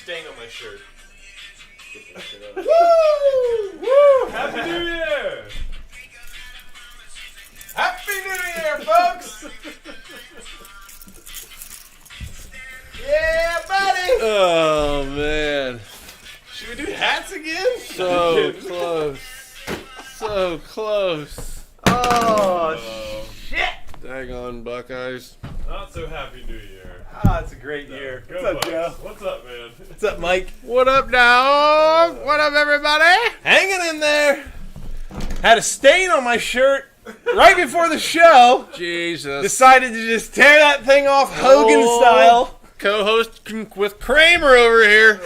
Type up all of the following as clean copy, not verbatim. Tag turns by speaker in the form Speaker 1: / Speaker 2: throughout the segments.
Speaker 1: stain on my shirt.
Speaker 2: Woo! Woo! Happy New Year!
Speaker 1: Happy New Year, folks! Yeah, buddy!
Speaker 3: Oh, man.
Speaker 1: Should we do hats again?
Speaker 3: So close. So close.
Speaker 1: Oh, shit!
Speaker 3: Daggone Buckeyes.
Speaker 2: Not so happy New Year.
Speaker 1: Ah, it's a great year.
Speaker 2: Go
Speaker 1: What's up,
Speaker 2: Bucks.
Speaker 1: Joe?
Speaker 2: What's up, man?
Speaker 1: What's up, Mike?
Speaker 3: What up, dog? What up, everybody?
Speaker 1: Hanging in there. Had a stain on my shirt right before the show.
Speaker 3: Jesus.
Speaker 1: Decided to just tear that thing off Hogan style.
Speaker 3: Co-host with Kramer over here.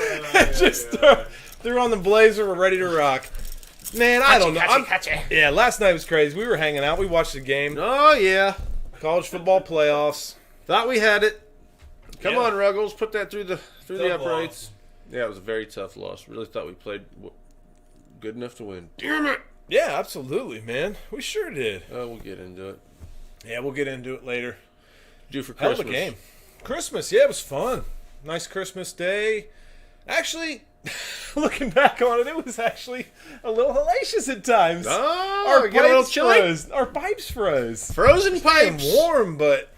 Speaker 1: Just threw on the blazer. We're ready to rock. Man, I don't know. Yeah, last night was crazy. We were hanging out. We watched the game.
Speaker 3: Oh, yeah.
Speaker 1: College football playoffs.
Speaker 3: Thought we had it. Come
Speaker 1: Yeah.
Speaker 3: on, Ruggles. Put that through the
Speaker 2: Tough
Speaker 3: uprights. Yeah, it was a very tough loss. Really thought we played good enough to win. Damn it.
Speaker 1: Yeah, absolutely, man. We sure did.
Speaker 3: Oh, we'll get into it.
Speaker 1: Yeah, we'll get into it later.
Speaker 3: Due for
Speaker 1: Hell
Speaker 3: Christmas.
Speaker 1: of a game. Christmas, yeah, it was fun. Nice Christmas day. Actually, looking back on it, it was actually a little hellacious at times.
Speaker 3: Oh, get a little chilly.
Speaker 1: froze. Our pipes froze.
Speaker 3: Frozen pipes.
Speaker 1: It's warm, but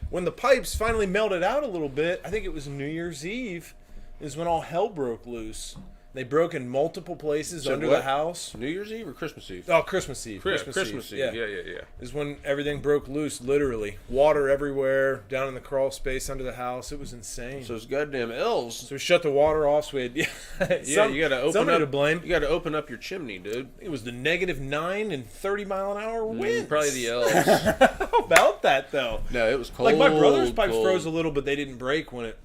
Speaker 1: when the pipes finally melted out a little bit, I think it was New Year's Eve, is when all hell broke loose. They broke in multiple places
Speaker 3: So
Speaker 1: under
Speaker 3: what?
Speaker 1: the house.
Speaker 3: New Year's Eve or Christmas Eve?
Speaker 1: Oh, Christmas Eve.
Speaker 3: Christmas Eve. Yeah.
Speaker 1: Is when everything broke loose, literally. Water everywhere, down in the crawl space under the house. It was insane.
Speaker 3: So it's goddamn elves.
Speaker 1: So we shut the water off. So we had,
Speaker 3: Yeah, you gotta open
Speaker 1: somebody
Speaker 3: up.
Speaker 1: to blame.
Speaker 3: You gotta open up your chimney, dude.
Speaker 1: It was the -9 and 30-mile-an-hour winds.
Speaker 3: Probably the elves.
Speaker 1: How about that though?
Speaker 3: No, it was cold.
Speaker 1: Like my brother's pipes
Speaker 3: cold.
Speaker 1: froze a little, but they didn't break when it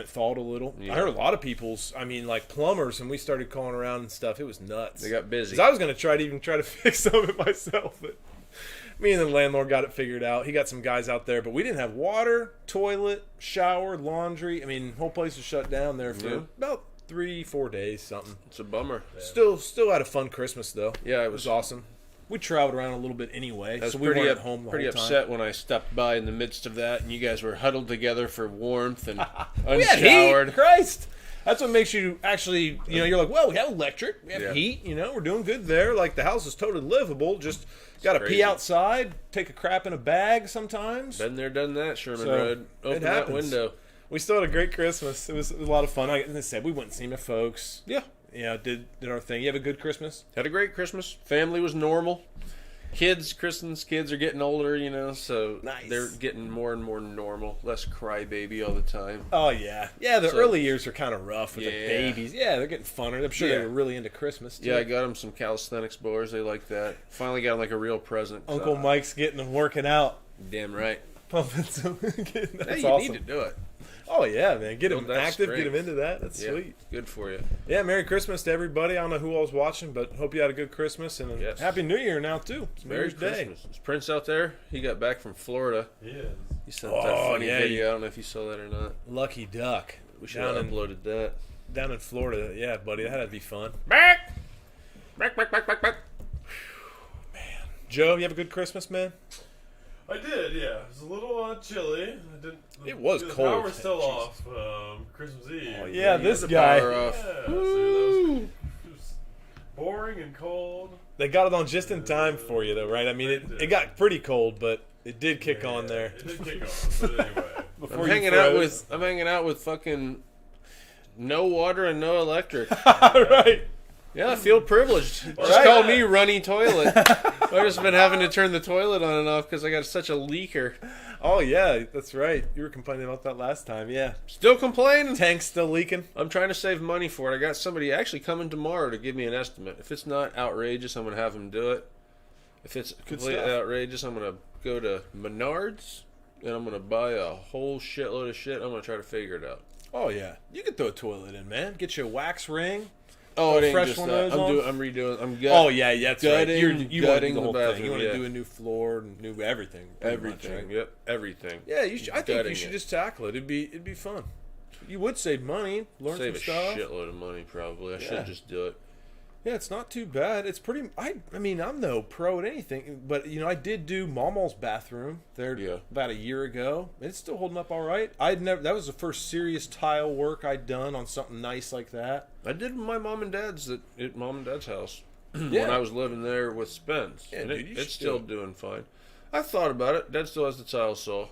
Speaker 1: thawed a little.
Speaker 3: Yeah.
Speaker 1: I heard a lot of people's. I mean, like plumbers, and we started calling around and stuff. It was nuts.
Speaker 3: They got busy.
Speaker 1: 'Cause I was gonna try to fix some of it myself, but me and the landlord got it figured out. He got some guys out there, but we didn't have water, toilet, shower, laundry. I mean, the whole place was shut down there for
Speaker 3: Yeah.
Speaker 1: about 3-4 days, something.
Speaker 3: It's a bummer.
Speaker 1: Still had a fun Christmas though.
Speaker 3: Yeah,
Speaker 1: It was awesome. We traveled around a little bit anyway,
Speaker 3: I was
Speaker 1: so we
Speaker 3: pretty,
Speaker 1: weren't at home the
Speaker 3: pretty
Speaker 1: whole time.
Speaker 3: upset when I stopped by in the midst of that, and you guys were huddled together for warmth and
Speaker 1: We had heat.
Speaker 3: unshowered.
Speaker 1: Christ. That's what makes you actually, you're like, well, we have electric, we have
Speaker 3: Yeah.
Speaker 1: heat, we're doing good there. Like, the house is totally livable. Just got to pee
Speaker 3: crazy.
Speaker 1: outside, take a crap in a bag sometimes.
Speaker 3: Been there, done that, Sherman
Speaker 1: So,
Speaker 3: Road.
Speaker 1: it
Speaker 3: Open that
Speaker 1: happens.
Speaker 3: window.
Speaker 1: We still had a great Christmas. It was a lot of fun. Like I said, we went and seen my folks.
Speaker 3: Yeah.
Speaker 1: Did our thing. You have a good Christmas?
Speaker 3: Had a great Christmas. Family was normal. Kristen's kids are getting older, so
Speaker 1: Nice.
Speaker 3: they're getting more and more normal. Less crybaby all the time.
Speaker 1: Oh, yeah. Yeah, the
Speaker 3: So-
Speaker 1: early years are kind of rough with the
Speaker 3: Yeah.
Speaker 1: babies. Yeah, they're getting funner. I'm sure
Speaker 3: Yeah.
Speaker 1: they were really into Christmas, too.
Speaker 3: Yeah, I got them some calisthenics bars. They like that. Finally got them like a real present.
Speaker 1: Uncle Mike's getting them working out.
Speaker 3: Damn right.
Speaker 1: Pumping some. That's
Speaker 3: Hey, you
Speaker 1: awesome.
Speaker 3: need to do it.
Speaker 1: Oh, yeah, man. Get him
Speaker 3: Build that
Speaker 1: active, get
Speaker 3: strength.
Speaker 1: him into that. That's
Speaker 3: Yeah,
Speaker 1: sweet.
Speaker 3: good for you.
Speaker 1: Yeah, Merry Christmas to everybody. I don't know who all was watching, but hope you had a good Christmas and a
Speaker 3: Yes.
Speaker 1: Happy New Year now, too. It's New
Speaker 3: Merry
Speaker 1: Year's Day.
Speaker 3: Christmas. Is Prince out there? He got back from Florida.
Speaker 2: Yes.
Speaker 3: He sent
Speaker 1: Oh,
Speaker 3: that funny
Speaker 1: yeah,
Speaker 3: video. I don't know if you saw that or not.
Speaker 1: Lucky duck.
Speaker 3: We should have uploaded that.
Speaker 1: Down in Florida. Yeah, buddy. That had to be fun.
Speaker 3: Back.
Speaker 1: Joe, you have a good Christmas, man?
Speaker 2: I did, yeah. It was a little chilly. I didn't.
Speaker 1: It was
Speaker 2: the
Speaker 1: cold.
Speaker 2: power was still
Speaker 1: Jeez.
Speaker 2: off Christmas Eve.
Speaker 1: Oh, yeah,
Speaker 3: you
Speaker 1: this
Speaker 3: had the
Speaker 1: guy.
Speaker 3: power
Speaker 2: Yeah,
Speaker 3: off.
Speaker 2: so that was boring and cold.
Speaker 1: They got it on just in time for you, though, right? I mean, it got pretty cold, but it did kick on there.
Speaker 2: It did kick on, but anyway.
Speaker 1: Before
Speaker 3: I'm
Speaker 1: you
Speaker 3: hanging out with fucking no water and no electric.
Speaker 1: Right.
Speaker 3: Yeah, I feel privileged. Just
Speaker 1: Right.
Speaker 3: call me runny toilet. I've just been having to turn the toilet on and off because I got such a leaker.
Speaker 1: Oh, yeah, that's right. You were complaining about that last time, yeah.
Speaker 3: Still complaining.
Speaker 1: Tank's still leaking.
Speaker 3: I'm trying to save money for it. I got somebody actually coming tomorrow to give me an estimate. If it's not outrageous, I'm going to have them do it. If it's completely
Speaker 1: stuff.
Speaker 3: outrageous, I'm going to go to Menards and I'm going to buy a whole shitload of shit. I'm going to try to figure it out.
Speaker 1: Oh, yeah. You could throw a toilet in, man. Get you a wax ring.
Speaker 3: Oh, it ain't
Speaker 1: fresh
Speaker 3: just
Speaker 1: one
Speaker 3: that.
Speaker 1: of those
Speaker 3: I'm redoing. I'm
Speaker 1: Oh, yeah, that's right.
Speaker 3: gutting-
Speaker 1: You want to do
Speaker 3: gutting
Speaker 1: the
Speaker 3: the
Speaker 1: whole thing.
Speaker 3: bathroom,
Speaker 1: You want to
Speaker 3: yeah.
Speaker 1: do a new floor, new everything. pretty much,
Speaker 3: everything.
Speaker 1: right?
Speaker 3: Yep, everything.
Speaker 1: Yeah, you should, I think you
Speaker 3: Gutting
Speaker 1: should
Speaker 3: it.
Speaker 1: just tackle it. It'd be fun. You would save money, learn
Speaker 3: Save a
Speaker 1: some stuff.
Speaker 3: shitload of money probably. I
Speaker 1: Yeah.
Speaker 3: should just do it.
Speaker 1: Yeah, it's not too bad. It's pretty. I mean, I'm no pro at anything, but I did do Mama's bathroom there about a year ago. It's still holding up all right. That was the first serious tile work I'd done on something nice like that.
Speaker 3: I did my mom and dad's at mom and dad's house
Speaker 1: Yeah.
Speaker 3: when I was living there with Spence.
Speaker 1: Yeah,
Speaker 3: and
Speaker 1: dude,
Speaker 3: it's still doing fine. I thought about it. Dad still has the tile saw.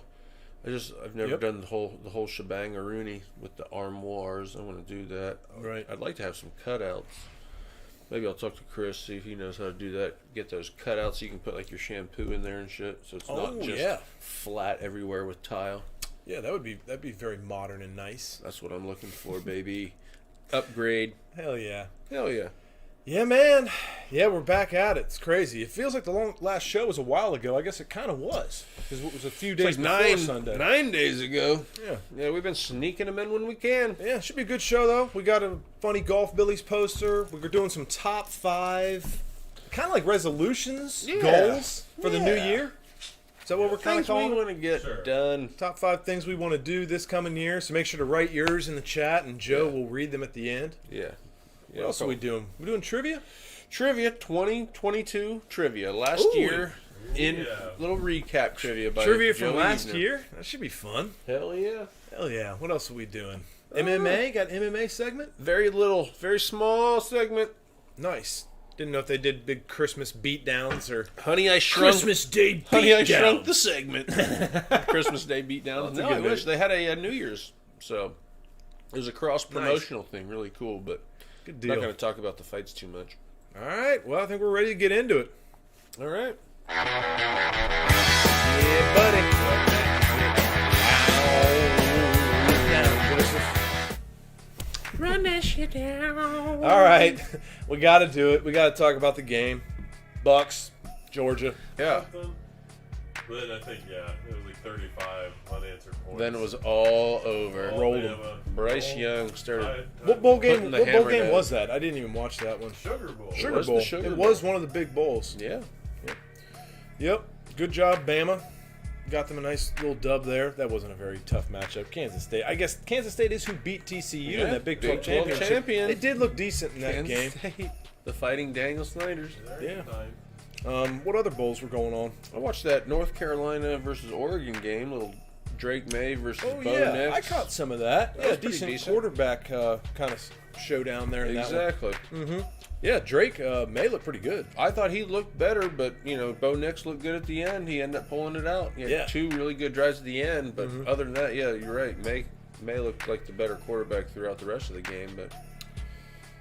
Speaker 3: I've never done the whole shebang Rooney with the armoires. I want to do that.
Speaker 1: Right.
Speaker 3: I'd like to have some cutouts. Maybe I'll talk to Chris, see if he knows how to do that. Get those cutouts so you can put like your shampoo in there and shit, so it's not just flat everywhere with tile.
Speaker 1: Yeah, that'd be very modern and nice.
Speaker 3: That's what I'm looking for, baby. Upgrade.
Speaker 1: Hell yeah.
Speaker 3: Hell yeah.
Speaker 1: Yeah, man. Yeah, we're back at it. It's crazy. It feels like the last show was a while ago. I guess it kind of was, because it was a few days before Sunday.
Speaker 3: 9 days ago.
Speaker 1: Yeah.
Speaker 3: Yeah, we've been sneaking them in when we can.
Speaker 1: Yeah, it should be a good show, though. We got a funny Golf Billies poster. We're doing some top 5, kind of like resolutions, goals for the new year. Is that what we're kind of calling
Speaker 3: we
Speaker 1: it?
Speaker 3: want to get done.
Speaker 1: Top 5 things we want to do this coming year. So make sure to write yours in the chat, and Joe will read them at the end.
Speaker 3: Yeah.
Speaker 1: What else are we doing? We're doing trivia?
Speaker 3: Trivia 2022 trivia. Last year in little recap trivia by
Speaker 1: Trivia from
Speaker 3: Joey
Speaker 1: last
Speaker 3: Evener.
Speaker 1: year? That should be fun.
Speaker 3: Hell yeah.
Speaker 1: Hell yeah. What else are we doing? MMA? Got MMA segment?
Speaker 3: Very little, very small segment.
Speaker 1: Nice. Didn't know if they did big Christmas beatdowns or
Speaker 3: Honey, I Shrunk.
Speaker 1: Day
Speaker 3: Honey, I Shrunk the segment. Christmas Day beatdown.
Speaker 1: That's a
Speaker 3: No,
Speaker 1: good
Speaker 3: I wish they had a New Year's. So it was a cross promotional thing. Really cool, but
Speaker 1: Good
Speaker 3: I'm
Speaker 1: deal.
Speaker 3: not going to talk about the fights too much.
Speaker 1: All right. Well, I think we're ready to get into it.
Speaker 3: All right.
Speaker 1: Yeah, buddy.
Speaker 3: Run that shit down.
Speaker 1: All right. We got to do it. We got to talk about the game. Bucks, Georgia.
Speaker 3: Yeah.
Speaker 2: But then I think, it was like 35 unanswered points.
Speaker 3: Then it was all over.
Speaker 2: All
Speaker 1: rolled 'em.
Speaker 2: Bama.
Speaker 3: Bryce
Speaker 2: All-
Speaker 3: Young started.
Speaker 1: What bowl game?
Speaker 3: Putting the
Speaker 1: What bowl
Speaker 3: hammer
Speaker 1: game
Speaker 3: down.
Speaker 1: was that? I didn't even watch that one.
Speaker 2: Sugar Bowl.
Speaker 1: Sugar
Speaker 3: was the
Speaker 1: Bowl.
Speaker 3: Sugar
Speaker 1: It
Speaker 3: Bowl.
Speaker 1: was one of the big bowls.
Speaker 3: Yeah.
Speaker 1: Yep. Good job, Bama. Got them a nice little dub there. That wasn't a very tough matchup. Kansas State. I guess Kansas State is who beat TCU in
Speaker 3: Yeah,
Speaker 1: that Big 12
Speaker 3: Big 12
Speaker 1: championship.
Speaker 3: champion.
Speaker 1: They did look decent in that
Speaker 3: Kansas
Speaker 1: game.
Speaker 3: State, the Fighting Daniel Snyders.
Speaker 1: Yeah.
Speaker 2: Time.
Speaker 1: What other bowls were going on?
Speaker 3: I watched that North Carolina versus Oregon game. Little Drake May versus
Speaker 1: Oh
Speaker 3: Bo
Speaker 1: yeah,
Speaker 3: Nix.
Speaker 1: I caught some of that.
Speaker 3: That
Speaker 1: Yeah,
Speaker 3: was pretty decent.
Speaker 1: quarterback kind of showdown there in
Speaker 3: Exactly.
Speaker 1: that one. Yeah, Drake May looked pretty good.
Speaker 3: I thought he looked better, but Bo Nix looked good at the end. He ended up pulling it out. He had
Speaker 1: Yeah.
Speaker 3: 2 really good drives at the end, but other than that, yeah, you're right. May looked like the better quarterback throughout the rest of the game, but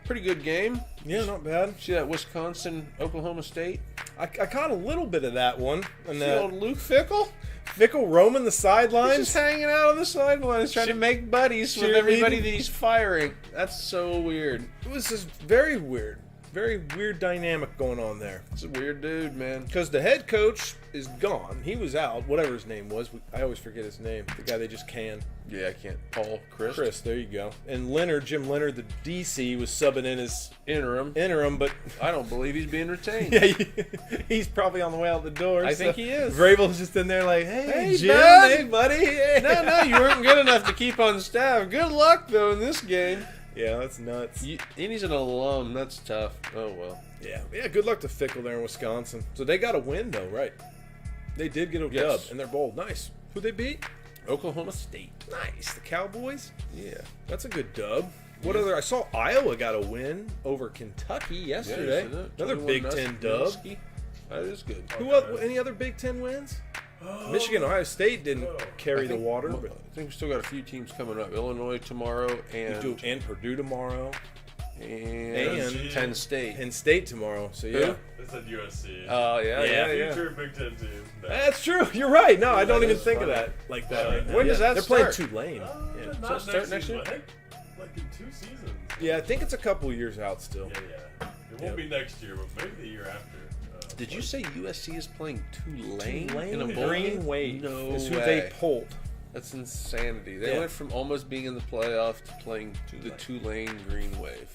Speaker 3: pretty good game.
Speaker 1: Yeah, not bad.
Speaker 3: See that Wisconsin Oklahoma State?
Speaker 1: I caught a little bit of that one. And
Speaker 3: See old Luke Fickle?
Speaker 1: Fickle roaming the
Speaker 3: He's
Speaker 1: sidelines.
Speaker 3: just hanging out on the sidelines trying to make buddies with
Speaker 1: cheerleading.
Speaker 3: everybody that he's firing. That's so weird.
Speaker 1: It was just very weird dynamic going on there.
Speaker 3: It's a weird dude, man.
Speaker 1: Because the head coach is gone. He was out, whatever his name was. I always forget his name. The guy they just canned.
Speaker 3: Yeah, I can't. Chris,
Speaker 1: Chris, there you go. And Jim Leonard, the DC, was subbing in as
Speaker 3: interim.
Speaker 1: but
Speaker 3: I don't believe he's being retained.
Speaker 1: yeah, he's probably on the way out the door.
Speaker 3: I think he is.
Speaker 1: Vrabel's just in there like, hey Jim,
Speaker 3: bud.
Speaker 1: hey buddy. Hey.
Speaker 3: No, you weren't good enough to keep on staff. Good luck, though, in this game.
Speaker 1: Yeah, that's nuts.
Speaker 3: And he's an alum. That's tough. Oh, well.
Speaker 1: Yeah, good luck to Fickle there in Wisconsin. So they got a win, though, right? They did get a dub, and they're bold. Nice. Who they beat?
Speaker 3: Oklahoma State.
Speaker 1: Nice. The Cowboys?
Speaker 3: Yeah.
Speaker 1: That's a good dub. What other? I saw Iowa got a win over Kentucky yesterday. Another Big Ten dub.
Speaker 3: That is good.
Speaker 1: Who else? Any other Big Ten wins? Michigan, Ohio State didn't carry the water, but
Speaker 3: I think we still got a few teams coming up. Illinois tomorrow
Speaker 1: and Purdue tomorrow,
Speaker 3: and Penn State.
Speaker 1: Penn State tomorrow. So yeah,
Speaker 2: It said USC.
Speaker 3: Oh yeah.
Speaker 2: Future Big Ten team.
Speaker 1: That's true. You're right. No, I don't even think of that like that right now.
Speaker 3: When does that
Speaker 1: They're
Speaker 3: start?
Speaker 1: playing Tulane. Yeah.
Speaker 2: Not
Speaker 3: So start next
Speaker 2: season,
Speaker 3: year?
Speaker 2: I think like in 2 seasons.
Speaker 1: Yeah, I think it's a couple years out still.
Speaker 2: Yeah. It won't be next year, but maybe the year after.
Speaker 3: Did you say USC is playing Tulane in a
Speaker 1: Tulane
Speaker 3: bowl
Speaker 1: Green
Speaker 3: game?
Speaker 1: Wave
Speaker 3: No
Speaker 1: is who
Speaker 3: way.
Speaker 1: they pulled.
Speaker 3: That's insanity. They
Speaker 1: Yeah.
Speaker 3: went from almost being in the playoff to playing the Tulane Green Wave.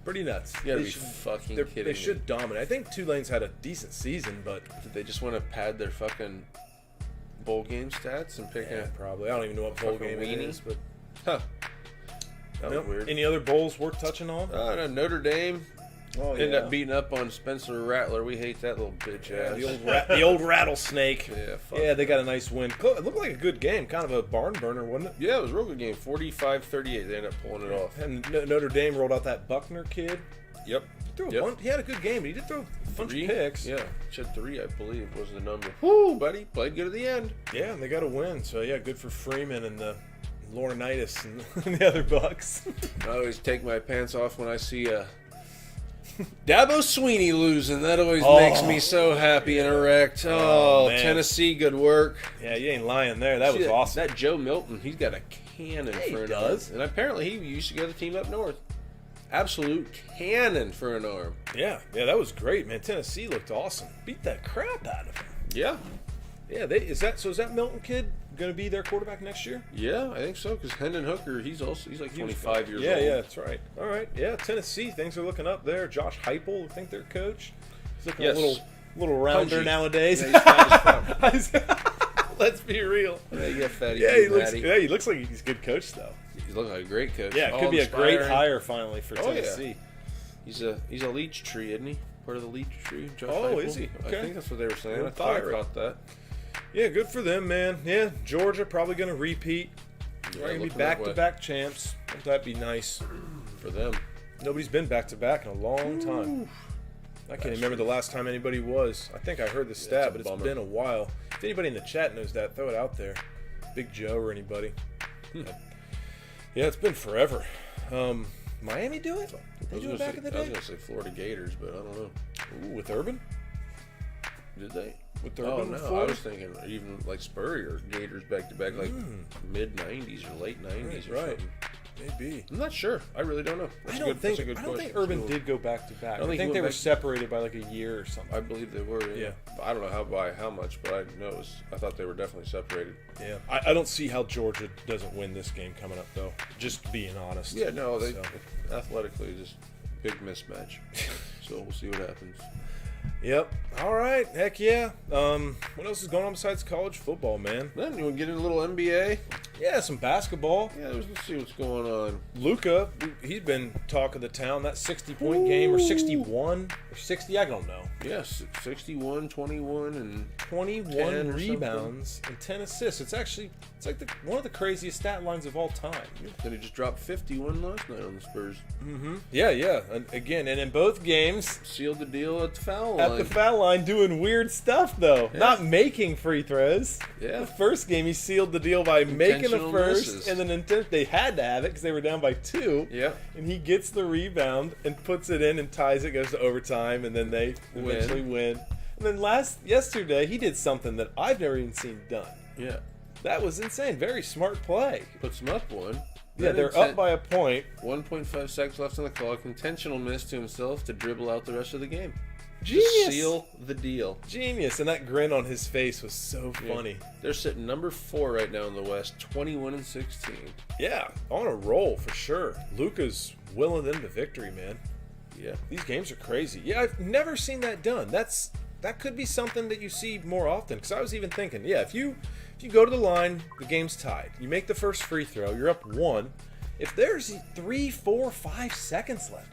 Speaker 1: Pretty nuts.
Speaker 3: You gotta
Speaker 1: They
Speaker 3: be
Speaker 1: should-
Speaker 3: fucking
Speaker 1: They
Speaker 3: kidding me.
Speaker 1: should dominate. I think Tulane's had a decent season, but
Speaker 3: Did they just want to pad their fucking bowl game stats and pick
Speaker 1: yeah,
Speaker 3: a...
Speaker 1: probably. I don't even know what bowl
Speaker 3: Fucking
Speaker 1: game it
Speaker 3: weenie.
Speaker 1: is, but
Speaker 3: Huh. That was
Speaker 1: Nope.
Speaker 3: weird.
Speaker 1: Any other bowls worth touching on?
Speaker 3: No, Notre Dame
Speaker 1: Oh,
Speaker 3: End up beating up on Spencer Rattler. We hate that little bitch ass.
Speaker 1: The old rattlesnake.
Speaker 3: Yeah, fuck.
Speaker 1: Yeah, they got a nice win. It looked like a good game. Kind of a barn burner, wasn't it?
Speaker 3: Yeah, it was a real good game. 45-38. They ended up pulling it off.
Speaker 1: And Notre Dame rolled out that Buckner kid.
Speaker 3: Yep.
Speaker 1: He had a good game, but he did throw a bunch of picks.
Speaker 3: Yeah, said 3, I believe, was the number. Woo, buddy. Played good at the end.
Speaker 1: Yeah, and they got a win. So, yeah, good for Freeman and the Laurinaitis and the other Bucks.
Speaker 3: I always take my pants off when I see Dabo Sweeney losing. That always makes me so happy and erect. Oh, Tennessee, good work.
Speaker 1: Yeah, you ain't lying there. That was awesome.
Speaker 3: That Joe Milton, he's got a cannon for an arm. And apparently he used to go to the team up north. Absolute cannon for an arm.
Speaker 1: Yeah, that was great, man. Tennessee looked awesome. Beat that crap out of him.
Speaker 3: Yeah.
Speaker 1: Yeah, is that Milton kid going to be their quarterback next year?
Speaker 3: Yeah, I think so, because Hendon Hooker, he's like 25 years old.
Speaker 1: Yeah, that's right. All right. Yeah, Tennessee, things are looking up there. Josh Heupel, I think their coach. He's looking a little rounder
Speaker 3: Punchy.
Speaker 1: Nowadays.
Speaker 3: Yeah, he's fat as fuck.
Speaker 1: Let's be real.
Speaker 3: Yeah, you got fatty.
Speaker 1: He looks like he's a good coach, though.
Speaker 3: He looks like a great coach.
Speaker 1: Yeah, it could be a great hire finally for Tennessee.
Speaker 3: Yeah. He's a Leach tree, isn't he? Part of the Leach tree. Josh
Speaker 1: Heupel?
Speaker 3: Is he?
Speaker 1: Okay.
Speaker 3: I think that's what they were saying. I thought I caught that.
Speaker 1: Yeah, good for them, man. Yeah, Georgia probably going to repeat. They're going to be back-to-back champs. Wouldn't that be nice
Speaker 3: for them?
Speaker 1: Nobody's been back-to-back in a long time. I can't remember the last time anybody was. I think I heard the stat, but it's been a while. If anybody in the chat knows that, throw it out there. Big Joe or anybody. Yeah, it's been forever. Miami do it? Did they do it back in the day?
Speaker 3: I was going to say Florida Gators, but I don't know.
Speaker 1: Ooh, with Urban?
Speaker 3: Did they?
Speaker 1: With Urban?
Speaker 3: No, I was thinking even like Spurrier Gators back to back, like mid '90s or late '90s or something.
Speaker 1: Maybe.
Speaker 3: I'm not sure. I really don't know.
Speaker 1: I don't think Urban did go back to back. I think they were separated by like a year or something.
Speaker 3: I believe they were. Yeah. I don't know by how much, but I know I thought they were definitely separated.
Speaker 1: Yeah. I don't see how Georgia doesn't win this game coming up though. Just being honest.
Speaker 3: Yeah. No. They athletically just big mismatch. So we'll see what happens.
Speaker 1: Yep. All right. Heck yeah. What else is going on besides college football, man?
Speaker 3: Then you want to get in a little NBA?
Speaker 1: Yeah, some basketball.
Speaker 3: Yeah, let's see what's going on.
Speaker 1: Luka, he's been talk of the town. That 60-point game, or 61, or 60, I don't know.
Speaker 3: Yes, 61, 21, and
Speaker 1: 21 rebounds and 10 assists. It's like one of the craziest stat lines of all time.
Speaker 3: Then he just dropped 51 last night on the Spurs.
Speaker 1: Mm-hmm. Yeah. And in both games,
Speaker 3: sealed the deal at the foul line.
Speaker 1: At the foul line, doing weird stuff though, not making free throws.
Speaker 3: Yeah.
Speaker 1: The first game, he sealed the deal by making the first, and then they had to have it because they were down by 2.
Speaker 3: Yeah.
Speaker 1: And he gets the rebound and puts it in and ties it, goes to overtime, and then they eventually win. And then yesterday, he did something that I've never even seen done.
Speaker 3: Yeah.
Speaker 1: That was insane. Very smart play.
Speaker 3: Puts them up one.
Speaker 1: Yeah, they're up by a point.
Speaker 3: 1.5 seconds left on the clock. Intentional miss to himself to dribble out the rest of the game.
Speaker 1: Genius.
Speaker 3: Just seal the deal.
Speaker 1: Genius. And that grin on his face was so funny.
Speaker 3: They're sitting number 4 right now in the West, 21-16.
Speaker 1: Yeah, on a roll for sure. Luka's willing them to victory, man.
Speaker 3: Yeah.
Speaker 1: These games are crazy. Yeah, I've never seen that done. That could be something that you see more often. Because I was even thinking, if you go to the line, the game's tied. You make the first free throw, you're up 1. If there's 3, 4, 5 seconds left,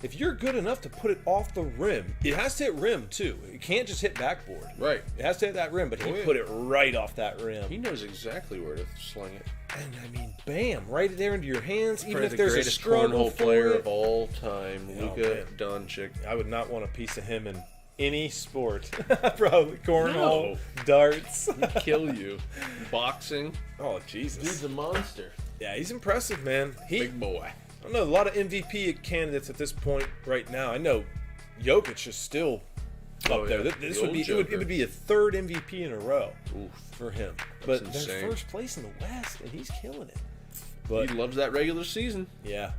Speaker 1: if you're good enough to put it off the rim, it has to hit rim too. It can't just hit backboard.
Speaker 3: Right.
Speaker 1: It has to hit that rim, but he put it right off that rim.
Speaker 3: He knows exactly where to sling it.
Speaker 1: And I mean, bam, right there into your hands. Even if
Speaker 3: the
Speaker 1: there's a
Speaker 3: greatest
Speaker 1: struggle
Speaker 3: cornhole player of all time, Luka Doncic.
Speaker 1: I would not want a piece of him in any sport. Probably cornhole, darts.
Speaker 3: He'd kill you. Boxing.
Speaker 1: Oh, Jesus.
Speaker 3: Dude's a monster.
Speaker 1: Yeah, he's impressive, man.
Speaker 3: Big boy.
Speaker 1: I don't know, a lot of MVP candidates at this point right now. I know Jokic is still up there. This would be a third MVP in a row for him. But they're first place in the West, and he's killing it. But
Speaker 3: he loves that regular season.
Speaker 1: Yeah.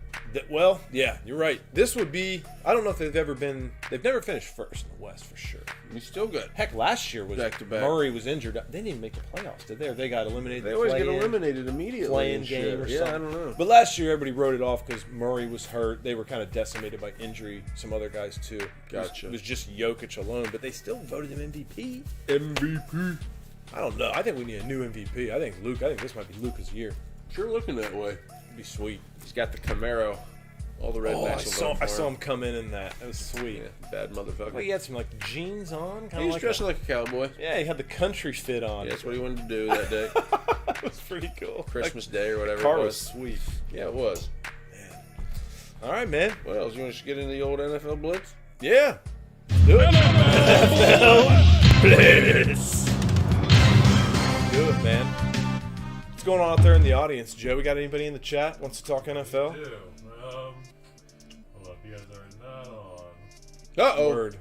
Speaker 1: Yeah, you're right. This would be, I don't know if they've never finished first in the West for sure.
Speaker 3: He's still good.
Speaker 1: Heck, last year was
Speaker 3: back-to-back.
Speaker 1: Murray was injured. They didn't even make the playoffs, did they? Or they got eliminated.
Speaker 3: They always get eliminated immediately.
Speaker 1: Playing game or something.
Speaker 3: I don't know.
Speaker 1: But last year, everybody wrote it off because Murray was hurt. They were kind of decimated by injury. Some other guys, too.
Speaker 3: Gotcha.
Speaker 1: It was just Jokic alone, but they still voted him MVP. I don't know. I think we need a new MVP. I think this might be Luka's year.
Speaker 3: Sure looking that way.
Speaker 1: It'd be sweet.
Speaker 3: He's got the Camaro. All the rednecks.
Speaker 1: I saw him come in that. That was sweet.
Speaker 3: Yeah, bad motherfucker.
Speaker 1: Well, he had some like jeans on.
Speaker 3: He was dressing like a cowboy.
Speaker 1: Yeah, he had the country fit on.
Speaker 3: Yeah, that's what he wanted to do that day.
Speaker 1: That was pretty cool.
Speaker 3: Christmas Day or whatever.
Speaker 1: The car
Speaker 3: it
Speaker 1: was sweet.
Speaker 3: Yeah, it was.
Speaker 1: Man. All right, man.
Speaker 3: What else? You want to get into the old NFL Blitz?
Speaker 1: Yeah. Do it. NFL Blitz. Do it, man. What's going on out there in the audience, Joe? We got anybody in the chat wants to talk NFL?
Speaker 2: We do. Hold up, you guys are not on.
Speaker 3: Uh-oh.
Speaker 1: Word.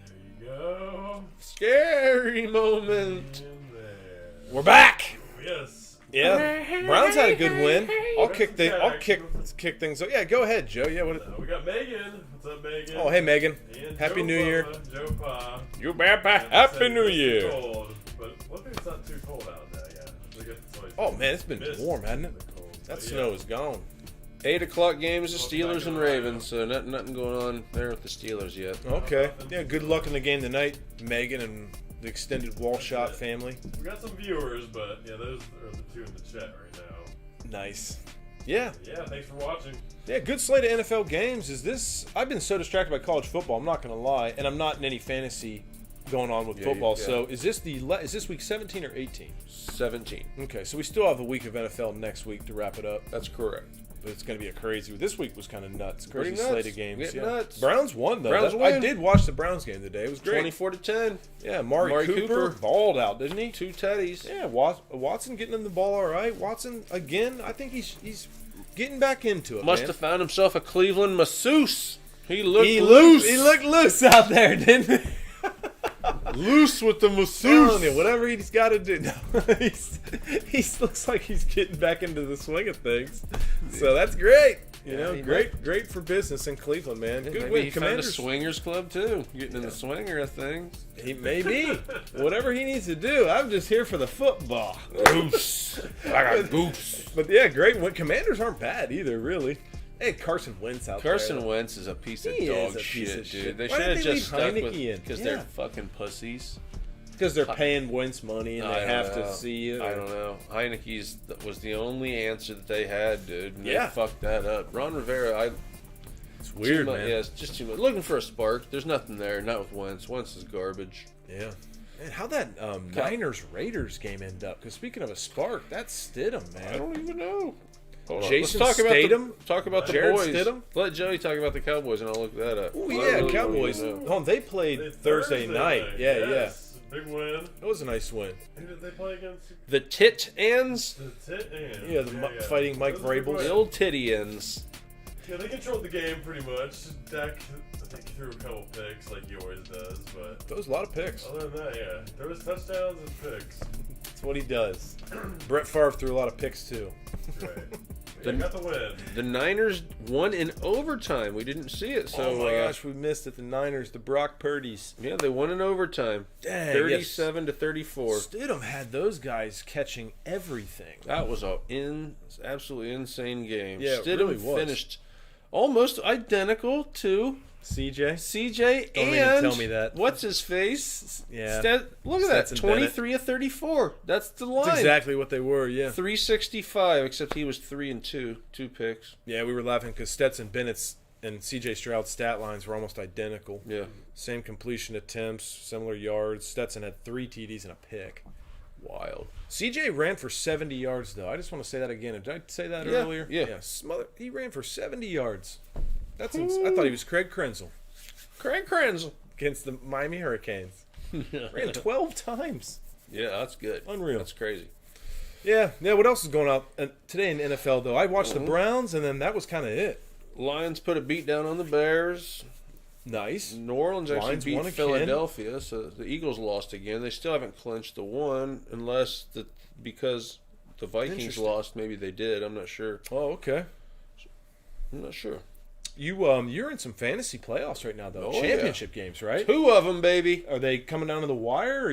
Speaker 2: There you go.
Speaker 3: Scary moment.
Speaker 2: In there.
Speaker 1: We're back.
Speaker 2: Yes.
Speaker 1: Yeah. Browns had a good win. I'll kick things up. Yeah, go ahead, Joe. Yeah. What?
Speaker 2: We got Megan. What's up, Megan?
Speaker 1: Oh, hey, Megan.
Speaker 2: And
Speaker 1: Happy
Speaker 2: Joe
Speaker 1: New Year.
Speaker 2: Bubba, Joe Pa.
Speaker 1: You Happy
Speaker 2: Said
Speaker 1: New
Speaker 2: it's
Speaker 1: Year.
Speaker 2: Cold, but one thing, it's not too cold out there yet. I guess it's like
Speaker 1: Oh man, it's been
Speaker 2: mist
Speaker 1: warm, hasn't
Speaker 2: in
Speaker 1: it?
Speaker 2: the cold.
Speaker 1: That
Speaker 2: But
Speaker 1: snow
Speaker 2: yeah.
Speaker 1: is gone.
Speaker 3: 8 o'clock games, the
Speaker 2: Welcome
Speaker 3: Steelers
Speaker 2: back
Speaker 3: and
Speaker 2: to
Speaker 3: Ravens, so nothing going on there with the Steelers yet.
Speaker 1: Okay. Yeah, good luck in the game tonight, Megan and the extended wall shot family.
Speaker 2: We got some viewers, but yeah, those are the two in the chat right now.
Speaker 1: Nice. Yeah.
Speaker 2: Yeah, thanks for watching.
Speaker 1: Yeah, good slate of NFL games. I've been so distracted by college football, I'm not going to lie, and I'm not in any fantasy going on with football.
Speaker 3: yeah.
Speaker 1: So, is this week 17 or 18?
Speaker 3: 17.
Speaker 1: Okay, so we still have a week of NFL next week to wrap it up.
Speaker 3: That's correct.
Speaker 1: But it's going to be a crazy. This week was kind of nuts.
Speaker 3: Pretty
Speaker 1: Crazy
Speaker 3: nuts.
Speaker 1: slate of games.
Speaker 3: Getting
Speaker 1: Yeah.
Speaker 3: nuts.
Speaker 1: Browns won though.
Speaker 3: Browns
Speaker 1: I
Speaker 3: win.
Speaker 1: did watch the Browns game today. It was great.
Speaker 3: 24-10.
Speaker 1: Yeah, Mari Cooper balled out, didn't he?
Speaker 3: 2 teddies.
Speaker 1: Yeah, Watson getting him the ball all right. Watson again. I think he's getting back into it.
Speaker 3: Must
Speaker 1: man.
Speaker 3: have found himself a Cleveland masseuse. He looked
Speaker 1: He
Speaker 3: loose.
Speaker 1: looked loose out there, didn't he?
Speaker 3: loose with the
Speaker 1: Telling
Speaker 3: masseuse.
Speaker 1: you, whatever he's got to do. No, he looks like he's getting back into the swing of things. So that's great. You know,
Speaker 3: he
Speaker 1: great for business in Cleveland, man. Good
Speaker 3: Maybe
Speaker 1: win.
Speaker 3: he found a
Speaker 1: Commanders.
Speaker 3: swingers club too. Getting in the swinger of things.
Speaker 1: He may be. Whatever he needs to do. I'm just here for the football.
Speaker 3: Boost. I got boost.
Speaker 1: But yeah, great win. Commanders aren't bad either, really. Hey, Carson Wentz out there.
Speaker 3: Carson Wentz is a piece of
Speaker 1: He is
Speaker 3: dog
Speaker 1: a
Speaker 3: shit,
Speaker 1: piece of
Speaker 3: dude.
Speaker 1: shit.
Speaker 3: They
Speaker 1: Why
Speaker 3: should have
Speaker 1: didn't they
Speaker 3: just
Speaker 1: leave
Speaker 3: stuck with
Speaker 1: Heineke in?
Speaker 3: because
Speaker 1: Yeah.
Speaker 3: they're fucking pussies.
Speaker 1: Because they're paying Wentz money and
Speaker 3: I
Speaker 1: they
Speaker 3: don't
Speaker 1: have
Speaker 3: know.
Speaker 1: to see it.
Speaker 3: I don't know. Heineke's was the only answer that they had, dude. And
Speaker 1: Yeah.
Speaker 3: they fucked that up. Ron Rivera,
Speaker 1: It's weird,
Speaker 3: too much,
Speaker 1: man.
Speaker 3: Yeah, it's just too much. Looking for a spark. There's nothing there. Not with Wentz. Wentz is garbage.
Speaker 1: Yeah. Man, how'd that Niners-Raiders game end up? Because speaking of a spark, that's Stidham, man.
Speaker 3: I don't even know. Hold on.
Speaker 1: Jason
Speaker 3: Let's talk
Speaker 1: Statham?
Speaker 3: about the
Speaker 1: Jared
Speaker 3: boys.
Speaker 1: Stidham?
Speaker 3: Let Joey talk about the Cowboys, and I'll look that up.
Speaker 1: Oh,
Speaker 3: I
Speaker 1: yeah,
Speaker 3: really don't
Speaker 1: Cowboys.
Speaker 3: even know.
Speaker 1: Oh, they played Thursday night. Yeah,
Speaker 2: Yes. Big win.
Speaker 1: yeah. It was a nice win.
Speaker 2: Who did they play against?
Speaker 3: The tit ends.
Speaker 2: The Tit Ends.
Speaker 1: Yeah, fighting Mike
Speaker 2: Those were
Speaker 1: Vrabel.
Speaker 3: The
Speaker 2: good.
Speaker 3: old titty ends.
Speaker 2: Yeah, they controlled the game pretty much. Dak, I think, threw a couple picks like he always does, but
Speaker 1: That was a lot of picks.
Speaker 2: other than that, yeah, there was touchdowns and picks.
Speaker 1: That's what he does. Brett Favre threw a lot of picks, too.
Speaker 2: Right. Yeah, got the win.
Speaker 3: The Niners won in overtime. We didn't see it, so
Speaker 1: oh, my gosh, we missed it. The Niners, the Brock Purdy's.
Speaker 3: yeah, they won in overtime.
Speaker 1: Dang,
Speaker 3: 37 to 34.
Speaker 1: Stidham had those guys catching everything.
Speaker 3: That was a absolutely insane game.
Speaker 1: Yeah, it
Speaker 3: Stidham
Speaker 1: really was.
Speaker 3: finished almost identical to
Speaker 1: CJ?
Speaker 3: CJ
Speaker 1: Don't
Speaker 3: and
Speaker 1: even tell me that.
Speaker 3: what's his face?
Speaker 1: Yeah.
Speaker 3: Look at that,
Speaker 1: Stetson
Speaker 3: 23 of 34. That's the line.
Speaker 1: That's exactly what they were, yeah.
Speaker 3: 365, except he was 3 and 2 picks.
Speaker 1: Yeah, we were laughing because Stetson Bennett's and CJ Stroud's stat lines were almost identical.
Speaker 3: Yeah,
Speaker 1: Same completion attempts, similar yards. Stetson had 3 TDs and a pick.
Speaker 3: wild.
Speaker 1: CJ ran for 70 yards, though. I just want to say that again. Did I say that
Speaker 3: Yeah,
Speaker 1: earlier?
Speaker 3: yeah.
Speaker 1: He ran for 70 yards. I thought he was Craig Krenzel
Speaker 3: Craig Krenzel.
Speaker 1: against the Miami Hurricanes. Ran 12 times.
Speaker 3: Yeah, that's good.
Speaker 1: Unreal.
Speaker 3: That's crazy.
Speaker 1: Yeah. What else is going on today in the NFL, though? I watched the Browns, and then that was kind of it.
Speaker 3: Lions put a beat down on the Bears.
Speaker 1: Nice.
Speaker 3: New Orleans actually
Speaker 1: Lions won
Speaker 3: beat
Speaker 1: again.
Speaker 3: Philadelphia, so the Eagles lost again. They still haven't clinched the one, because the Vikings
Speaker 1: Interesting.
Speaker 3: lost. Maybe they did. I'm not sure.
Speaker 1: Oh, okay.
Speaker 3: I'm not sure.
Speaker 1: You're in some fantasy playoffs right now, though.
Speaker 3: Oh,
Speaker 1: Championship games, right?
Speaker 3: 2 of them, baby.
Speaker 1: Are they coming down to the wire? Or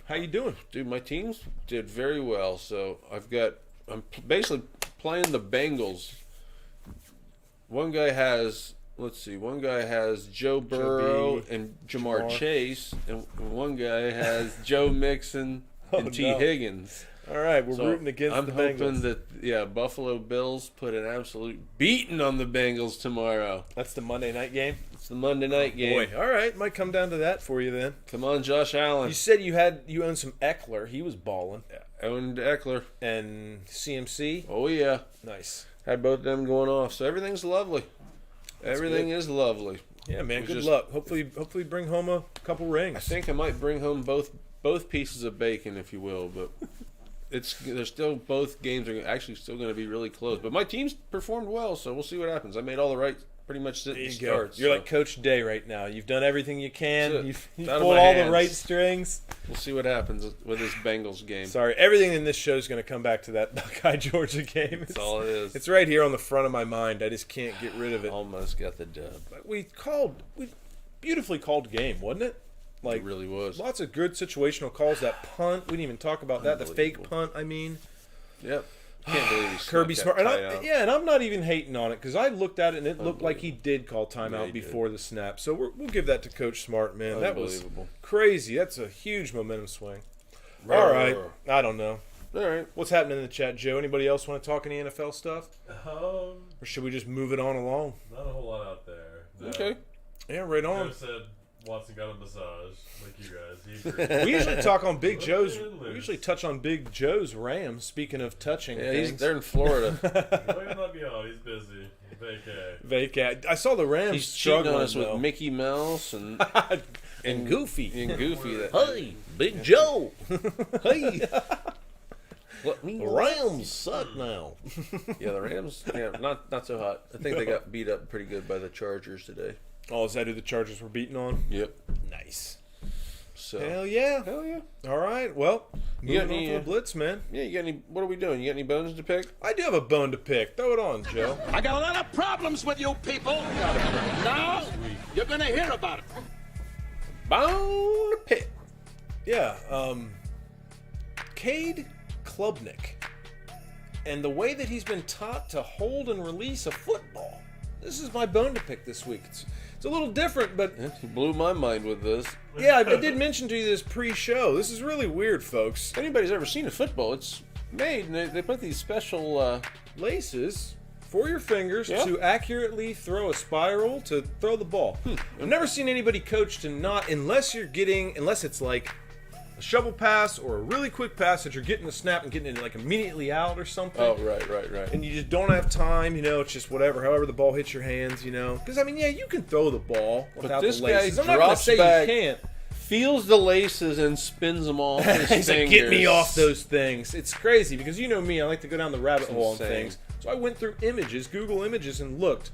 Speaker 1: how you doing?
Speaker 3: Dude, my teams did very well. So I'm basically playing the Bengals. One guy has Joe Burrow
Speaker 1: B,
Speaker 3: and Jamar
Speaker 1: Jamar.
Speaker 3: Chase, and one guy has Joe Mixon and
Speaker 1: Oh,
Speaker 3: T.
Speaker 1: no.
Speaker 3: Higgins.
Speaker 1: All right, we're
Speaker 3: So
Speaker 1: rooting against
Speaker 3: I'm
Speaker 1: the
Speaker 3: hoping
Speaker 1: Bengals.
Speaker 3: that Buffalo Bills put an absolute beating on the Bengals tomorrow.
Speaker 1: That's the Monday night game?
Speaker 3: It's the Monday night game.
Speaker 1: Boy, all right. Might come down to that for you then.
Speaker 3: Come on, Josh Allen.
Speaker 1: You said you owned some Eckler. He was balling.
Speaker 3: Owned Eckler.
Speaker 1: And CMC?
Speaker 3: Oh, yeah.
Speaker 1: Nice.
Speaker 3: Had both of them going off. So everything's lovely. Everything is lovely.
Speaker 1: Yeah, man. Good
Speaker 3: just-
Speaker 1: luck. Hopefully bring home a couple rings.
Speaker 3: I think I might bring home both pieces of bacon, if you will, but there's still both games are actually still going to be really close. But my team's performed well, so we'll see what happens. I made all the right, pretty much
Speaker 1: There you
Speaker 3: starts.
Speaker 1: go. You're
Speaker 3: so
Speaker 1: like Coach Day right now. You've done everything you can.
Speaker 3: That's it.
Speaker 1: You've
Speaker 3: It's out of
Speaker 1: pulled
Speaker 3: my
Speaker 1: all the
Speaker 3: hands.
Speaker 1: right strings.
Speaker 3: We'll see what happens with this Bengals game.
Speaker 1: Sorry, everything in this show is going to come back to that Buckeye Georgia game.
Speaker 3: That's all it is.
Speaker 1: It's right here on the front of my mind. I just can't get rid of it.
Speaker 3: Almost got the dub.
Speaker 1: We beautifully called game, wasn't it? Like
Speaker 3: It really was.
Speaker 1: lots of good situational calls. That punt, we didn't even talk about that. The fake
Speaker 3: Unbelievable.
Speaker 1: punt. I mean,
Speaker 3: Yep. Can't believe he
Speaker 1: Kirby
Speaker 3: snuck
Speaker 1: Smart.
Speaker 3: that
Speaker 1: And
Speaker 3: tie out.
Speaker 1: and I'm not even hating on it because I looked at it and it looked like he did call
Speaker 3: Yeah,
Speaker 1: timeout
Speaker 3: he
Speaker 1: before the snap. So we'll give that to Coach Smart, man. That was
Speaker 3: Unbelievable.
Speaker 1: crazy. That's a huge momentum swing.
Speaker 3: Roar.
Speaker 1: All right, I don't know.
Speaker 3: All right.
Speaker 1: What's happening in the chat, Joe? Anybody else want to talk any NFL stuff,
Speaker 2: Um,
Speaker 1: or should we just move it on along?
Speaker 2: not a whole lot out there. No.
Speaker 3: Okay.
Speaker 1: Yeah, right
Speaker 2: Joe
Speaker 1: on.
Speaker 2: said Watson got a massage, like you guys. He agreed.
Speaker 1: We usually talk on Big Joe's.
Speaker 2: Loose.
Speaker 1: We usually touch on Big Joe's Rams. Speaking of touching
Speaker 3: Yeah,
Speaker 1: things,
Speaker 3: they're in Florida.
Speaker 2: He might not be on. He's busy. Vacay.
Speaker 1: Vacay. I saw the Rams
Speaker 3: He's cheating
Speaker 1: struggling
Speaker 3: on us
Speaker 1: though.
Speaker 3: with Mickey Mouse and
Speaker 1: and Goofy.
Speaker 3: and Goofy.
Speaker 1: Hey, Big Joe.
Speaker 3: Hey. What me?
Speaker 1: Rams suck now.
Speaker 3: Yeah, the Rams. Yeah, not so hot. I think they got beat up pretty good by the Chargers today.
Speaker 1: Oh, is that who the Chargers were beating on?
Speaker 3: Yep.
Speaker 1: Nice.
Speaker 3: So.
Speaker 1: Hell yeah.
Speaker 3: Hell yeah.
Speaker 1: All right. Well,
Speaker 3: You got
Speaker 1: moving on
Speaker 3: any,
Speaker 1: to the Blitz, man.
Speaker 3: Yeah, you got any? What are we doing? You got any bones to pick?
Speaker 1: I do have a bone to pick. Throw it on, Joe.
Speaker 4: I got a lot of problems with you people. Now, you're gonna hear about it.
Speaker 3: Bone to pick.
Speaker 1: Yeah. Cade Klubnik. And the way that he's been taught to hold and release a football. This is my bone to pick this week. It's a little different, but
Speaker 3: He blew my mind with this.
Speaker 1: yeah, I did mention to you this pre-show. This is really weird, folks.
Speaker 3: If anybody's ever seen a football, it's made and they put these special.
Speaker 1: Laces for your fingers
Speaker 3: Yeah.
Speaker 1: to accurately throw a spiral to throw the ball. I've never seen anybody coach to not, unless it's like a shovel pass or a really quick pass that you're getting the snap and getting it like immediately out or something.
Speaker 3: Oh, right.
Speaker 1: And you just don't have time, it's just whatever, however the ball hits your hands, Because, I mean, yeah, you can throw the ball without
Speaker 3: this
Speaker 1: the
Speaker 3: guy
Speaker 1: laces. I'm not going to
Speaker 3: drops
Speaker 1: say
Speaker 3: back.
Speaker 1: you can't.
Speaker 3: Feels the laces and spins them off his
Speaker 1: He's like,
Speaker 3: fingers.
Speaker 1: get me off those things. It's crazy because you know me, I like to go down the rabbit
Speaker 3: It's
Speaker 1: hole on
Speaker 3: insane.
Speaker 1: things. So I went through Google Images, and looked.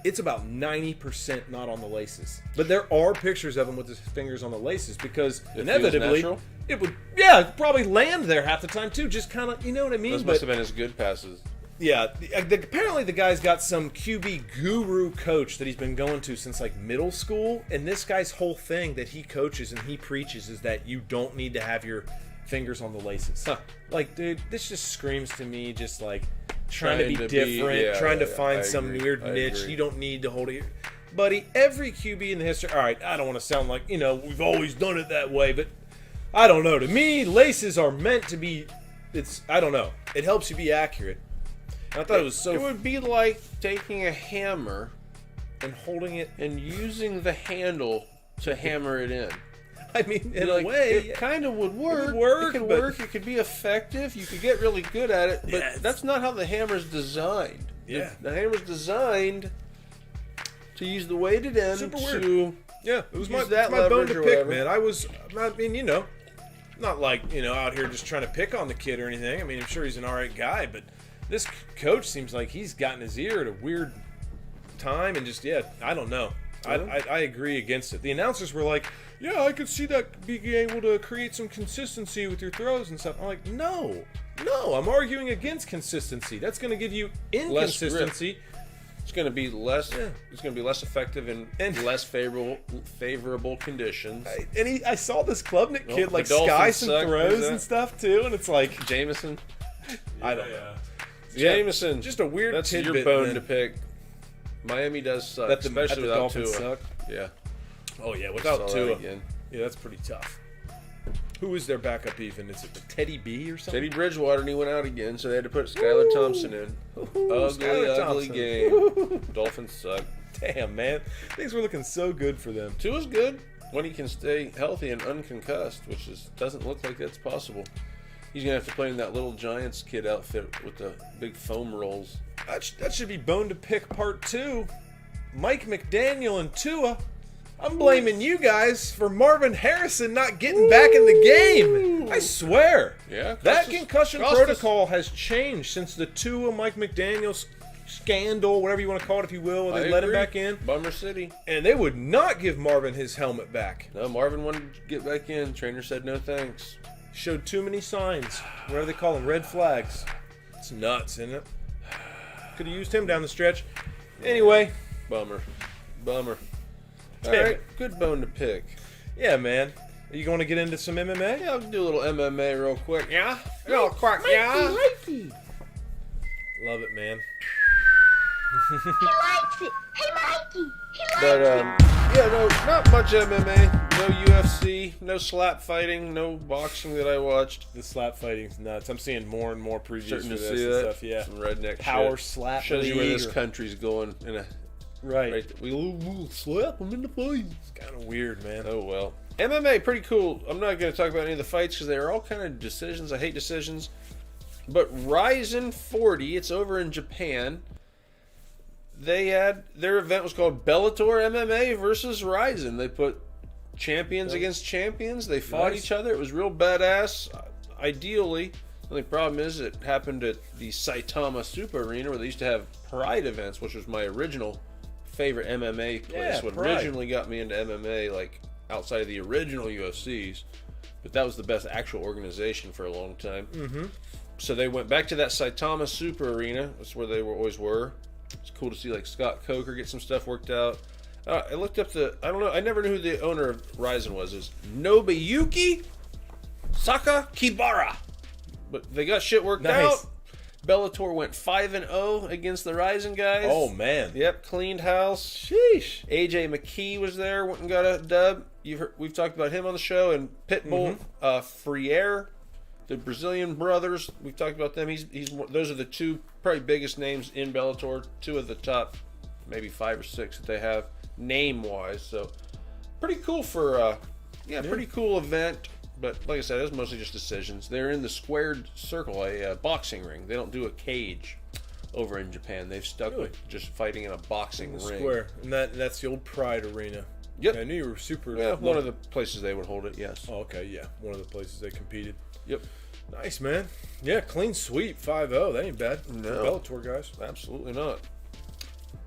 Speaker 1: It's about 90% not on the laces. But there are pictures of him with his fingers on the laces because
Speaker 3: It
Speaker 1: inevitably
Speaker 3: feels natural?
Speaker 1: it would, it'd probably land there half the time too. Just kind of, you know what I mean?
Speaker 3: Those must have been his good passes.
Speaker 1: Yeah, apparently the guy's got some QB guru coach that he's been going to since like middle school, and this guy's whole thing that he coaches and he preaches is that you don't need to have your fingers on the laces. Like, dude, this just screams to me just like trying to be different, trying to find some weird niche. You don't need to hold it. Buddy, every QB in the history, all right, I don't want to sound like, we've always done it that way, but I don't know. To me, laces are meant to be, I don't know. It helps you be accurate. And I thought it was so...
Speaker 3: It would be like taking a hammer
Speaker 1: and holding it,
Speaker 3: and using the handle to hammer it in.
Speaker 1: I mean, in
Speaker 3: Like,
Speaker 1: a way,
Speaker 3: it kind of would work.
Speaker 1: It would work,
Speaker 3: It could
Speaker 1: but-
Speaker 3: work. It could be effective. You could get really good at it. But
Speaker 1: Yeah, it's-
Speaker 3: that's not how the hammer's designed.
Speaker 1: Yeah.
Speaker 3: The hammer's designed to use the weighted end
Speaker 1: Super weird.
Speaker 3: to...
Speaker 1: yeah, it was
Speaker 3: use
Speaker 1: my
Speaker 3: that
Speaker 1: bone
Speaker 3: leverage
Speaker 1: to
Speaker 3: or
Speaker 1: pick,
Speaker 3: whatever.
Speaker 1: man. Not like, out here just trying to pick on the kid or anything. I mean, I'm sure he's an all right guy, but this coach seems like he's gotten his ear at a weird time and just, I don't know. I agree against it. The announcers were like, yeah, I could see that being able to create some consistency with your throws and stuff. I'm like, no, I'm arguing against consistency. That's going to give you inconsistency.
Speaker 3: It's going to be less.
Speaker 1: Yeah.
Speaker 3: It's going to be less effective in less favorable conditions.
Speaker 1: I saw this Klubnik kid
Speaker 3: the
Speaker 1: like
Speaker 3: Dolphins
Speaker 1: sky some
Speaker 3: suck.
Speaker 1: throws
Speaker 3: Who's that?
Speaker 1: and stuff too, and it's like
Speaker 3: Jameson,
Speaker 1: I don't know.
Speaker 2: Yeah.
Speaker 3: Jameson,
Speaker 1: just a weird
Speaker 3: That's
Speaker 1: tidbit,
Speaker 3: your bone
Speaker 1: man.
Speaker 3: to pick. Miami does suck,
Speaker 1: That the
Speaker 3: especially without Tua.
Speaker 1: Dolphins suck.
Speaker 3: Yeah,
Speaker 1: Oh yeah,
Speaker 3: Saw
Speaker 1: without
Speaker 3: that
Speaker 1: Tua,
Speaker 3: again.
Speaker 1: yeah, that's pretty tough. Who is their backup even? Is it the Teddy B or something?
Speaker 3: Teddy Bridgewater, and he went out again, so they had to put Skylar Thompson in. Ugly
Speaker 1: Thompson.
Speaker 3: game. Dolphins suck.
Speaker 1: Damn, man. Things were looking so good for them.
Speaker 3: Tua's good when he can stay healthy and unconcussed, which doesn't look like that's possible. He's going to have to play in that little Giants kid outfit with the big foam rolls.
Speaker 1: That should be Bone to Pick Part 2. Mike McDaniel and Tua. I'm blaming you guys for Marvin Harrison not getting back in the game. I swear.
Speaker 3: Yeah.
Speaker 1: That concussion protocol has changed since the Tua Mike McDaniel scandal, whatever you want to call it, if you will, where they let him back in.
Speaker 3: Bummer City.
Speaker 1: And they would not give Marvin his helmet back.
Speaker 3: No, Marvin wanted to get back in. Trainer said no thanks.
Speaker 1: Showed too many signs. Whatever they call them, red flags. It's nuts, isn't it? Could have used him down the stretch. Anyway.
Speaker 3: Bummer.
Speaker 1: Damn
Speaker 3: All right,
Speaker 1: it.
Speaker 3: good bone to pick.
Speaker 1: Yeah, man. Are you going to get into some MMA?
Speaker 3: Yeah, I'll do a little MMA real quick. Yeah?
Speaker 1: Real quick, yeah. Love it, man.
Speaker 5: He likes it. Hey, Mikey. He likes
Speaker 3: But,
Speaker 5: it.
Speaker 3: yeah, no, not much MMA. No UFC. No slap fighting. No boxing that I watched.
Speaker 1: The slap fighting's nuts. I'm seeing more and more previews
Speaker 3: Starting
Speaker 1: for
Speaker 3: to
Speaker 1: this
Speaker 3: see
Speaker 1: and
Speaker 3: that.
Speaker 1: stuff. Yeah.
Speaker 3: Some redneck
Speaker 1: Power
Speaker 3: shit.
Speaker 1: slap
Speaker 3: Shows you where
Speaker 1: league
Speaker 3: this
Speaker 1: or-
Speaker 3: country's going. In a
Speaker 1: Right.
Speaker 3: we'll slap them in the face.
Speaker 1: It's kind of weird, man.
Speaker 3: Oh, well. MMA, pretty cool. I'm not going to talk about any of the fights because they are all kind of decisions. I hate decisions. But Ryzen 40, it's over in Japan. They had, their event was called Bellator MMA versus Ryzen. They put champions against champions. They fought
Speaker 1: Nice.
Speaker 3: each other. It was real badass. Ideally, the only problem is it happened at the Saitama Super Arena where they used to have Pride events, which was my original favorite MMA place.
Speaker 1: Yeah,
Speaker 3: what
Speaker 1: Pride.
Speaker 3: originally got me into MMA, like outside of the original UFCs. But that was the best actual organization for a long time. Mm-hmm. So they went back to that Saitama Super Arena. That's where they always were. It's cool to see like Scott Coker get some stuff worked out. I looked up I don't know, I never knew who the owner of Ryzen was. It's Nobuyuki Sakakibara. But they got shit worked
Speaker 1: Nice.
Speaker 3: out. Bellator went 5-0 against the Ryzen guys.
Speaker 1: Oh, man.
Speaker 3: Yep, cleaned house.
Speaker 1: Sheesh.
Speaker 3: AJ McKee was there, went and got a dub. We've talked about him on the show, and Pitbull, Freire, the Brazilian brothers. We've talked about them. Those are the two probably biggest names in Bellator. Two of the top, maybe 5 or 6 that they have name wise. So pretty cool for pretty cool event. But like I said, it was mostly just decisions. They're in the squared circle, a boxing ring. They don't do a cage over in Japan. They've stuck with just fighting in a boxing ring.
Speaker 1: Square. And that's the old Pride Arena.
Speaker 3: Yep.
Speaker 1: I knew you were super...
Speaker 3: Yeah, one of the places they would hold it, yes.
Speaker 1: Oh, okay, yeah. One of the places they competed.
Speaker 3: Yep.
Speaker 1: Nice, man. Yeah, clean sweep, 5-0. That ain't bad.
Speaker 3: No.
Speaker 1: For Bellator guys.
Speaker 3: Absolutely not.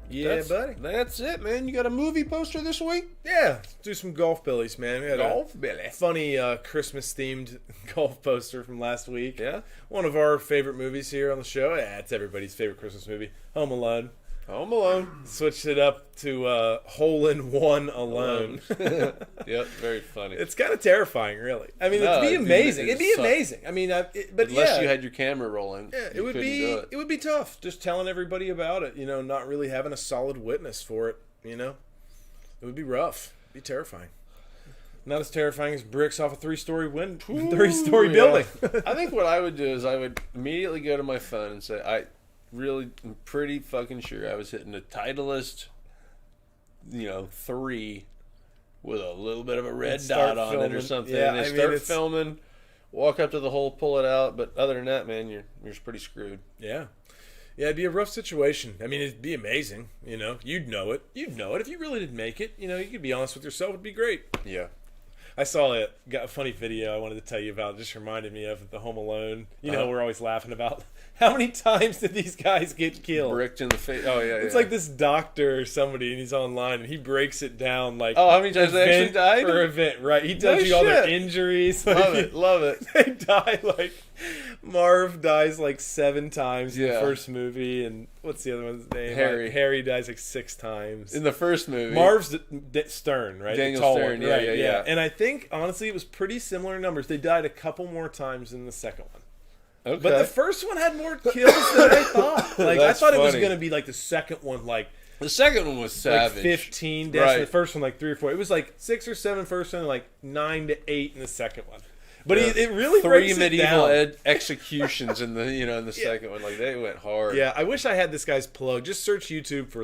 Speaker 1: Yeah, buddy.
Speaker 3: That's it, man. You got a movie poster this week?
Speaker 1: Yeah, let's do some golf billies, man. We had
Speaker 3: Billy.
Speaker 1: a funny Christmas-themed golf poster from last week.
Speaker 3: Yeah?
Speaker 1: One of our favorite movies here on the show. Yeah, it's everybody's favorite Christmas movie. Home Alone.
Speaker 3: Home Alone.
Speaker 1: Switched it up to Hole-in-One Alone.
Speaker 3: Yep, very funny.
Speaker 1: It's kind of terrifying, really. I mean,
Speaker 3: No,
Speaker 1: it'd be
Speaker 3: it'd be-
Speaker 1: amazing.
Speaker 3: it'd
Speaker 1: It'd be
Speaker 3: suck.
Speaker 1: amazing. I mean, but
Speaker 3: Unless
Speaker 1: yeah,
Speaker 3: you had your camera rolling.
Speaker 1: yeah,
Speaker 3: you
Speaker 1: it would
Speaker 3: couldn't
Speaker 1: be
Speaker 3: do
Speaker 1: it would be tough just telling everybody about it. You know, not really having a solid witness for it. You know, it would be rough. It'd be terrifying. Not as terrifying as bricks off a three-story
Speaker 3: Yeah.
Speaker 1: building.
Speaker 3: I think what I would do is I would immediately go to my phone and say, I really am pretty fucking sure I was hitting the Titleist, 3 with a little bit of a red
Speaker 1: And start
Speaker 3: dot on it or
Speaker 1: filming.
Speaker 3: something.
Speaker 1: Yeah,
Speaker 3: and
Speaker 1: I
Speaker 3: they
Speaker 1: mean,
Speaker 3: start
Speaker 1: it's-
Speaker 3: filming, walk up to the hole, pull it out. But other than that, man, you're pretty screwed.
Speaker 1: Yeah. Yeah, it'd be a rough situation. I mean, it'd be amazing. You know, you'd know it. You'd know it if you really didn't make it. You know, you could be honest with yourself. It'd be great.
Speaker 3: Yeah.
Speaker 1: I saw got a funny video I wanted to tell you about. It just reminded me of the Home Alone. You know, we're always laughing about how many times did these guys get killed?
Speaker 3: Bricked in the face. Oh, yeah,
Speaker 1: It's
Speaker 3: yeah.
Speaker 1: like this doctor or somebody, and he's online, and he breaks it down like
Speaker 3: Oh, how many times they actually
Speaker 1: event
Speaker 3: died?
Speaker 1: per event, right? He tells
Speaker 3: No
Speaker 1: you all their
Speaker 3: shit.
Speaker 1: injuries.
Speaker 3: Love it. Love it.
Speaker 1: They die like Marv dies like 7 times in the
Speaker 3: Yeah.
Speaker 1: first movie, and what's the other one's name?
Speaker 3: Harry.
Speaker 1: Like, Harry dies like 6 times.
Speaker 3: In the first movie.
Speaker 1: Marv's Stern, right?
Speaker 3: Daniel
Speaker 1: The tall
Speaker 3: Stern,
Speaker 1: one,
Speaker 3: yeah,
Speaker 1: right,
Speaker 3: yeah.
Speaker 1: And I think honestly, it was pretty similar numbers. They died a couple more times than the second one.
Speaker 3: Okay.
Speaker 1: But the first one had more kills than I thought. Like I
Speaker 3: That's
Speaker 1: thought it was
Speaker 3: funny.
Speaker 1: going to be like the second one, like
Speaker 3: The second one was savage.
Speaker 1: 15 deaths.
Speaker 3: Right.
Speaker 1: The first one, like 3 or 4. It was like 6 or 7 first one, and like 9 to 8 in the second one. But it really
Speaker 3: three
Speaker 1: breaks
Speaker 3: medieval
Speaker 1: it down.
Speaker 3: executions in the in the second one. Like they went hard.
Speaker 1: Yeah, I wish I had this guy's plug. Just search YouTube for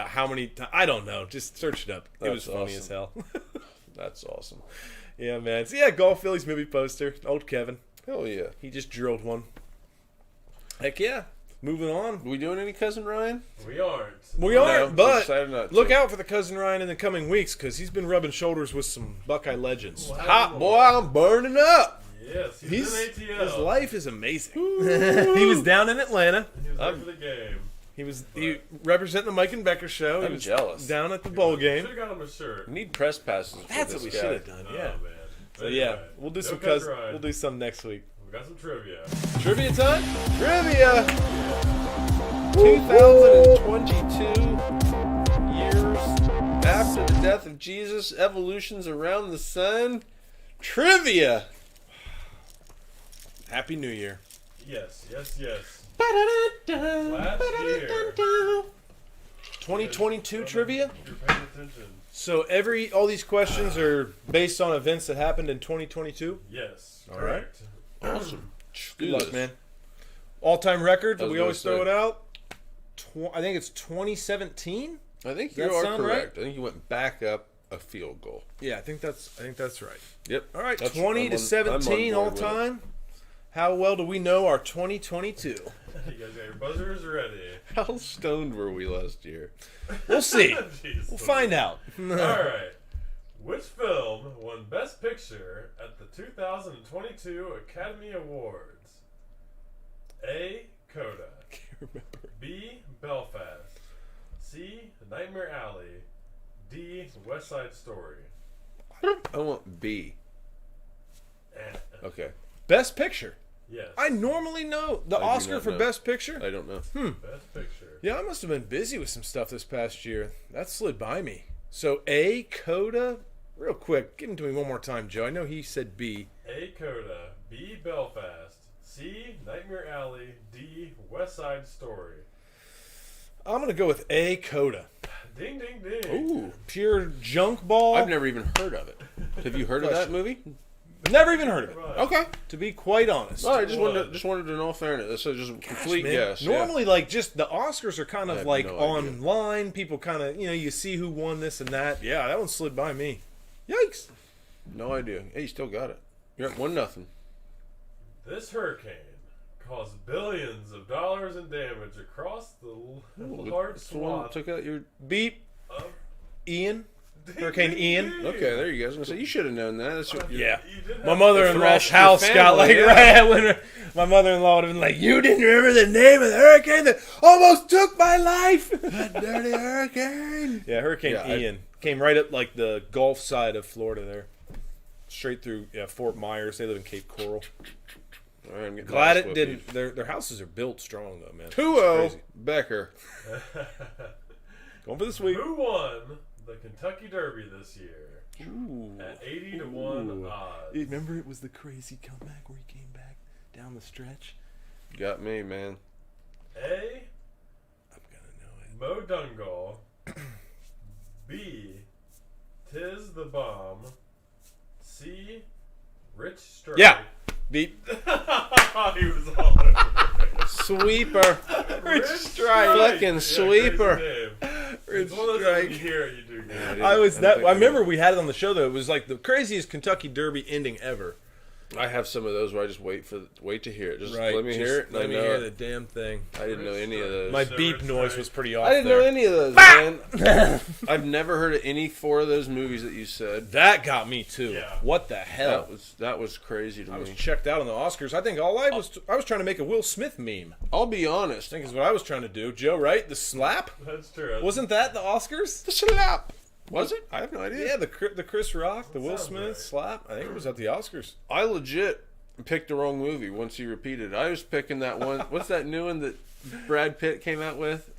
Speaker 1: how many times? I don't know. Just search it up. It was
Speaker 3: That's
Speaker 1: funny as hell.
Speaker 3: That's awesome.
Speaker 1: Yeah, man. So yeah, Golf Phillies movie poster. Old Kevin.
Speaker 3: Hell yeah.
Speaker 1: He just drilled one. Heck yeah. Moving on.
Speaker 3: Are we doing any Cousin Ryan?
Speaker 2: We aren't.
Speaker 1: We aren't,
Speaker 3: I'm
Speaker 1: but
Speaker 3: decided not to.
Speaker 1: look out for the Cousin Ryan in the coming weeks because he's been rubbing shoulders with some Buckeye legends.
Speaker 2: Wow.
Speaker 3: Hot boy, I'm burning up.
Speaker 2: Yes, he's in ATL.
Speaker 1: His life is amazing. He was down in Atlanta.
Speaker 2: He was there for the game.
Speaker 1: He representing the Mike and Becker show. He
Speaker 3: I'm
Speaker 1: was
Speaker 3: jealous.
Speaker 1: down at the bowl game.
Speaker 2: Should have got him a shirt.
Speaker 3: We need press passes. For
Speaker 1: That's
Speaker 3: this
Speaker 1: what we
Speaker 3: guy.
Speaker 1: should have done.
Speaker 2: Oh,
Speaker 1: Yeah.
Speaker 2: man.
Speaker 1: So
Speaker 2: But
Speaker 1: yeah,
Speaker 2: anyway,
Speaker 1: we'll do
Speaker 2: no
Speaker 1: some
Speaker 2: Cousin Ryan.
Speaker 1: We'll do some next week.
Speaker 2: We got some trivia.
Speaker 1: Trivia time.
Speaker 3: Trivia. 2022 years after the death of Jesus, evolutions around the sun. Trivia.
Speaker 1: Happy New Year.
Speaker 2: Yes, yes, yes.
Speaker 3: Last
Speaker 2: Last year.
Speaker 1: 2022 trivia.
Speaker 2: You're paying attention.
Speaker 1: So all these questions are based on events that happened in 2022.
Speaker 2: Yes,
Speaker 1: All right.
Speaker 2: correct.
Speaker 3: Awesome.
Speaker 1: Good luck, man. All-time record.
Speaker 3: I was
Speaker 1: We
Speaker 3: gonna
Speaker 1: always throw
Speaker 3: say.
Speaker 1: it out. I think it's 2017.
Speaker 3: I think
Speaker 1: Does
Speaker 3: you
Speaker 1: that
Speaker 3: are
Speaker 1: sound
Speaker 3: correct. I think you went back up a field goal.
Speaker 1: Yeah, I think that's right.
Speaker 3: Yep.
Speaker 1: All right,
Speaker 3: That's-
Speaker 1: 20
Speaker 3: I'm
Speaker 1: to
Speaker 3: on-
Speaker 1: 17
Speaker 3: I'm on
Speaker 1: all
Speaker 3: board with it.
Speaker 1: time. How well do we know our 2022?
Speaker 2: You guys got your buzzers ready?
Speaker 3: How stoned were we last year?
Speaker 1: We'll see.
Speaker 2: Jeez,
Speaker 1: We'll find out.
Speaker 2: All right. Which film won Best Picture at the 2022 Academy Awards? A. Coda. B. Belfast. C. Nightmare Alley. D. West Side Story.
Speaker 3: I want B.
Speaker 2: Eh.
Speaker 3: Okay.
Speaker 1: Best Picture.
Speaker 2: Yes.
Speaker 1: I normally know the
Speaker 3: do
Speaker 1: Oscar
Speaker 3: not
Speaker 1: for
Speaker 3: know.
Speaker 1: Best Picture.
Speaker 3: I don't know.
Speaker 2: Best Picture.
Speaker 1: Yeah, I must have been busy with some stuff this past year. That slid by me. So A. Coda. Real quick, give it to me one more time, Joe. I know he said B.
Speaker 2: A. Coda. B. Belfast. C. Nightmare Alley. D. West Side Story.
Speaker 1: I'm going to go with A. Coda.
Speaker 2: Ding, ding, ding.
Speaker 3: Ooh.
Speaker 1: Pure junk ball.
Speaker 3: I've never even heard of it. Have you heard of that movie?
Speaker 1: Never even heard of it.
Speaker 2: Right.
Speaker 3: Okay.
Speaker 1: To be quite honest.
Speaker 3: All right, just wanted to know fairness. So just a complete
Speaker 1: Man,
Speaker 3: guess. yeah.
Speaker 1: Normally, just the Oscars are kind
Speaker 3: I
Speaker 1: of
Speaker 3: have
Speaker 1: like
Speaker 3: no idea.
Speaker 1: online. People kind of, you see who won this and that. Yeah, that one slid by me. Yikes.
Speaker 3: No idea. Hey, you still got it. You're at 1-0.
Speaker 2: This hurricane caused billions of dollars in damage across the large
Speaker 3: That's the one that
Speaker 2: swath
Speaker 3: took out your.
Speaker 1: Beep.
Speaker 2: of...
Speaker 1: Ian. Hurricane Ian.
Speaker 3: Okay, there you go. I was gonna say you should have known that. That's what
Speaker 1: Yeah.
Speaker 2: You did
Speaker 1: My
Speaker 2: have-
Speaker 1: mother-in-law's
Speaker 3: Your
Speaker 1: house got
Speaker 3: family, yeah.
Speaker 1: right when my mother-in-law would have been like, "You didn't remember the name of the hurricane that almost took my life."
Speaker 3: That dirty hurricane.
Speaker 1: Yeah, Hurricane
Speaker 3: Yeah,
Speaker 1: Ian came right up the Gulf side of Florida there, straight through Fort Myers. They live in Cape Coral.
Speaker 3: All right, I'm getting
Speaker 1: Glad
Speaker 3: my
Speaker 1: it didn't. Their houses are built strong though, man. It's
Speaker 3: 2-0
Speaker 1: crazy.
Speaker 3: Becker.
Speaker 1: Going for this week.
Speaker 2: Who won the Kentucky Derby this year
Speaker 3: Ooh.
Speaker 2: at 80 to 1 odds?
Speaker 1: Remember, it was the crazy comeback where he came back down the stretch.
Speaker 3: Got me, man.
Speaker 2: A.
Speaker 1: I'm gonna know it.
Speaker 2: Mo Dungal. B. Tiz the Bomb. C. Rich Strike.
Speaker 1: Yeah. Beep.
Speaker 2: He was on it.
Speaker 3: Sweeper.
Speaker 2: Rich
Speaker 3: Fucking
Speaker 2: Yeah,
Speaker 3: sweeper.
Speaker 2: crazy name.
Speaker 1: Rich
Speaker 2: It's one of those
Speaker 1: Strike.
Speaker 2: when you hear it, you do get it.
Speaker 1: I remember we had it on the show though. It was like the craziest Kentucky Derby ending ever.
Speaker 3: I have some of those where I just wait to hear it. Just let me
Speaker 1: Just
Speaker 3: hear it. and
Speaker 1: Let
Speaker 3: I
Speaker 1: me
Speaker 3: know
Speaker 1: hear
Speaker 3: it.
Speaker 1: the damn thing.
Speaker 3: I didn't know any of those.
Speaker 1: My
Speaker 2: So
Speaker 1: beep
Speaker 2: Rich
Speaker 1: noise
Speaker 2: Strike.
Speaker 1: was pretty off.
Speaker 3: I didn't
Speaker 1: there.
Speaker 3: know any of those, man. I've never heard of any 4 of those movies that you said.
Speaker 1: That got me too.
Speaker 2: Yeah.
Speaker 1: What the hell?
Speaker 3: That was crazy to
Speaker 1: I was
Speaker 3: me.
Speaker 1: checked out on the Oscars. I think I was trying to make a Will Smith meme.
Speaker 3: I'll be honest.
Speaker 1: I think is what I was trying to do. Joe, right? The slap?
Speaker 2: That's true.
Speaker 1: Wasn't that the Oscars?
Speaker 3: The slap. Was it? I have no idea.
Speaker 1: Yeah, the Chris Rock, the Will
Speaker 2: sounds
Speaker 1: Smith
Speaker 2: right.
Speaker 1: slap. I think it was at the Oscars.
Speaker 3: I legit picked the wrong movie once he repeated. I was picking that one. What's that new one that Brad Pitt came out with?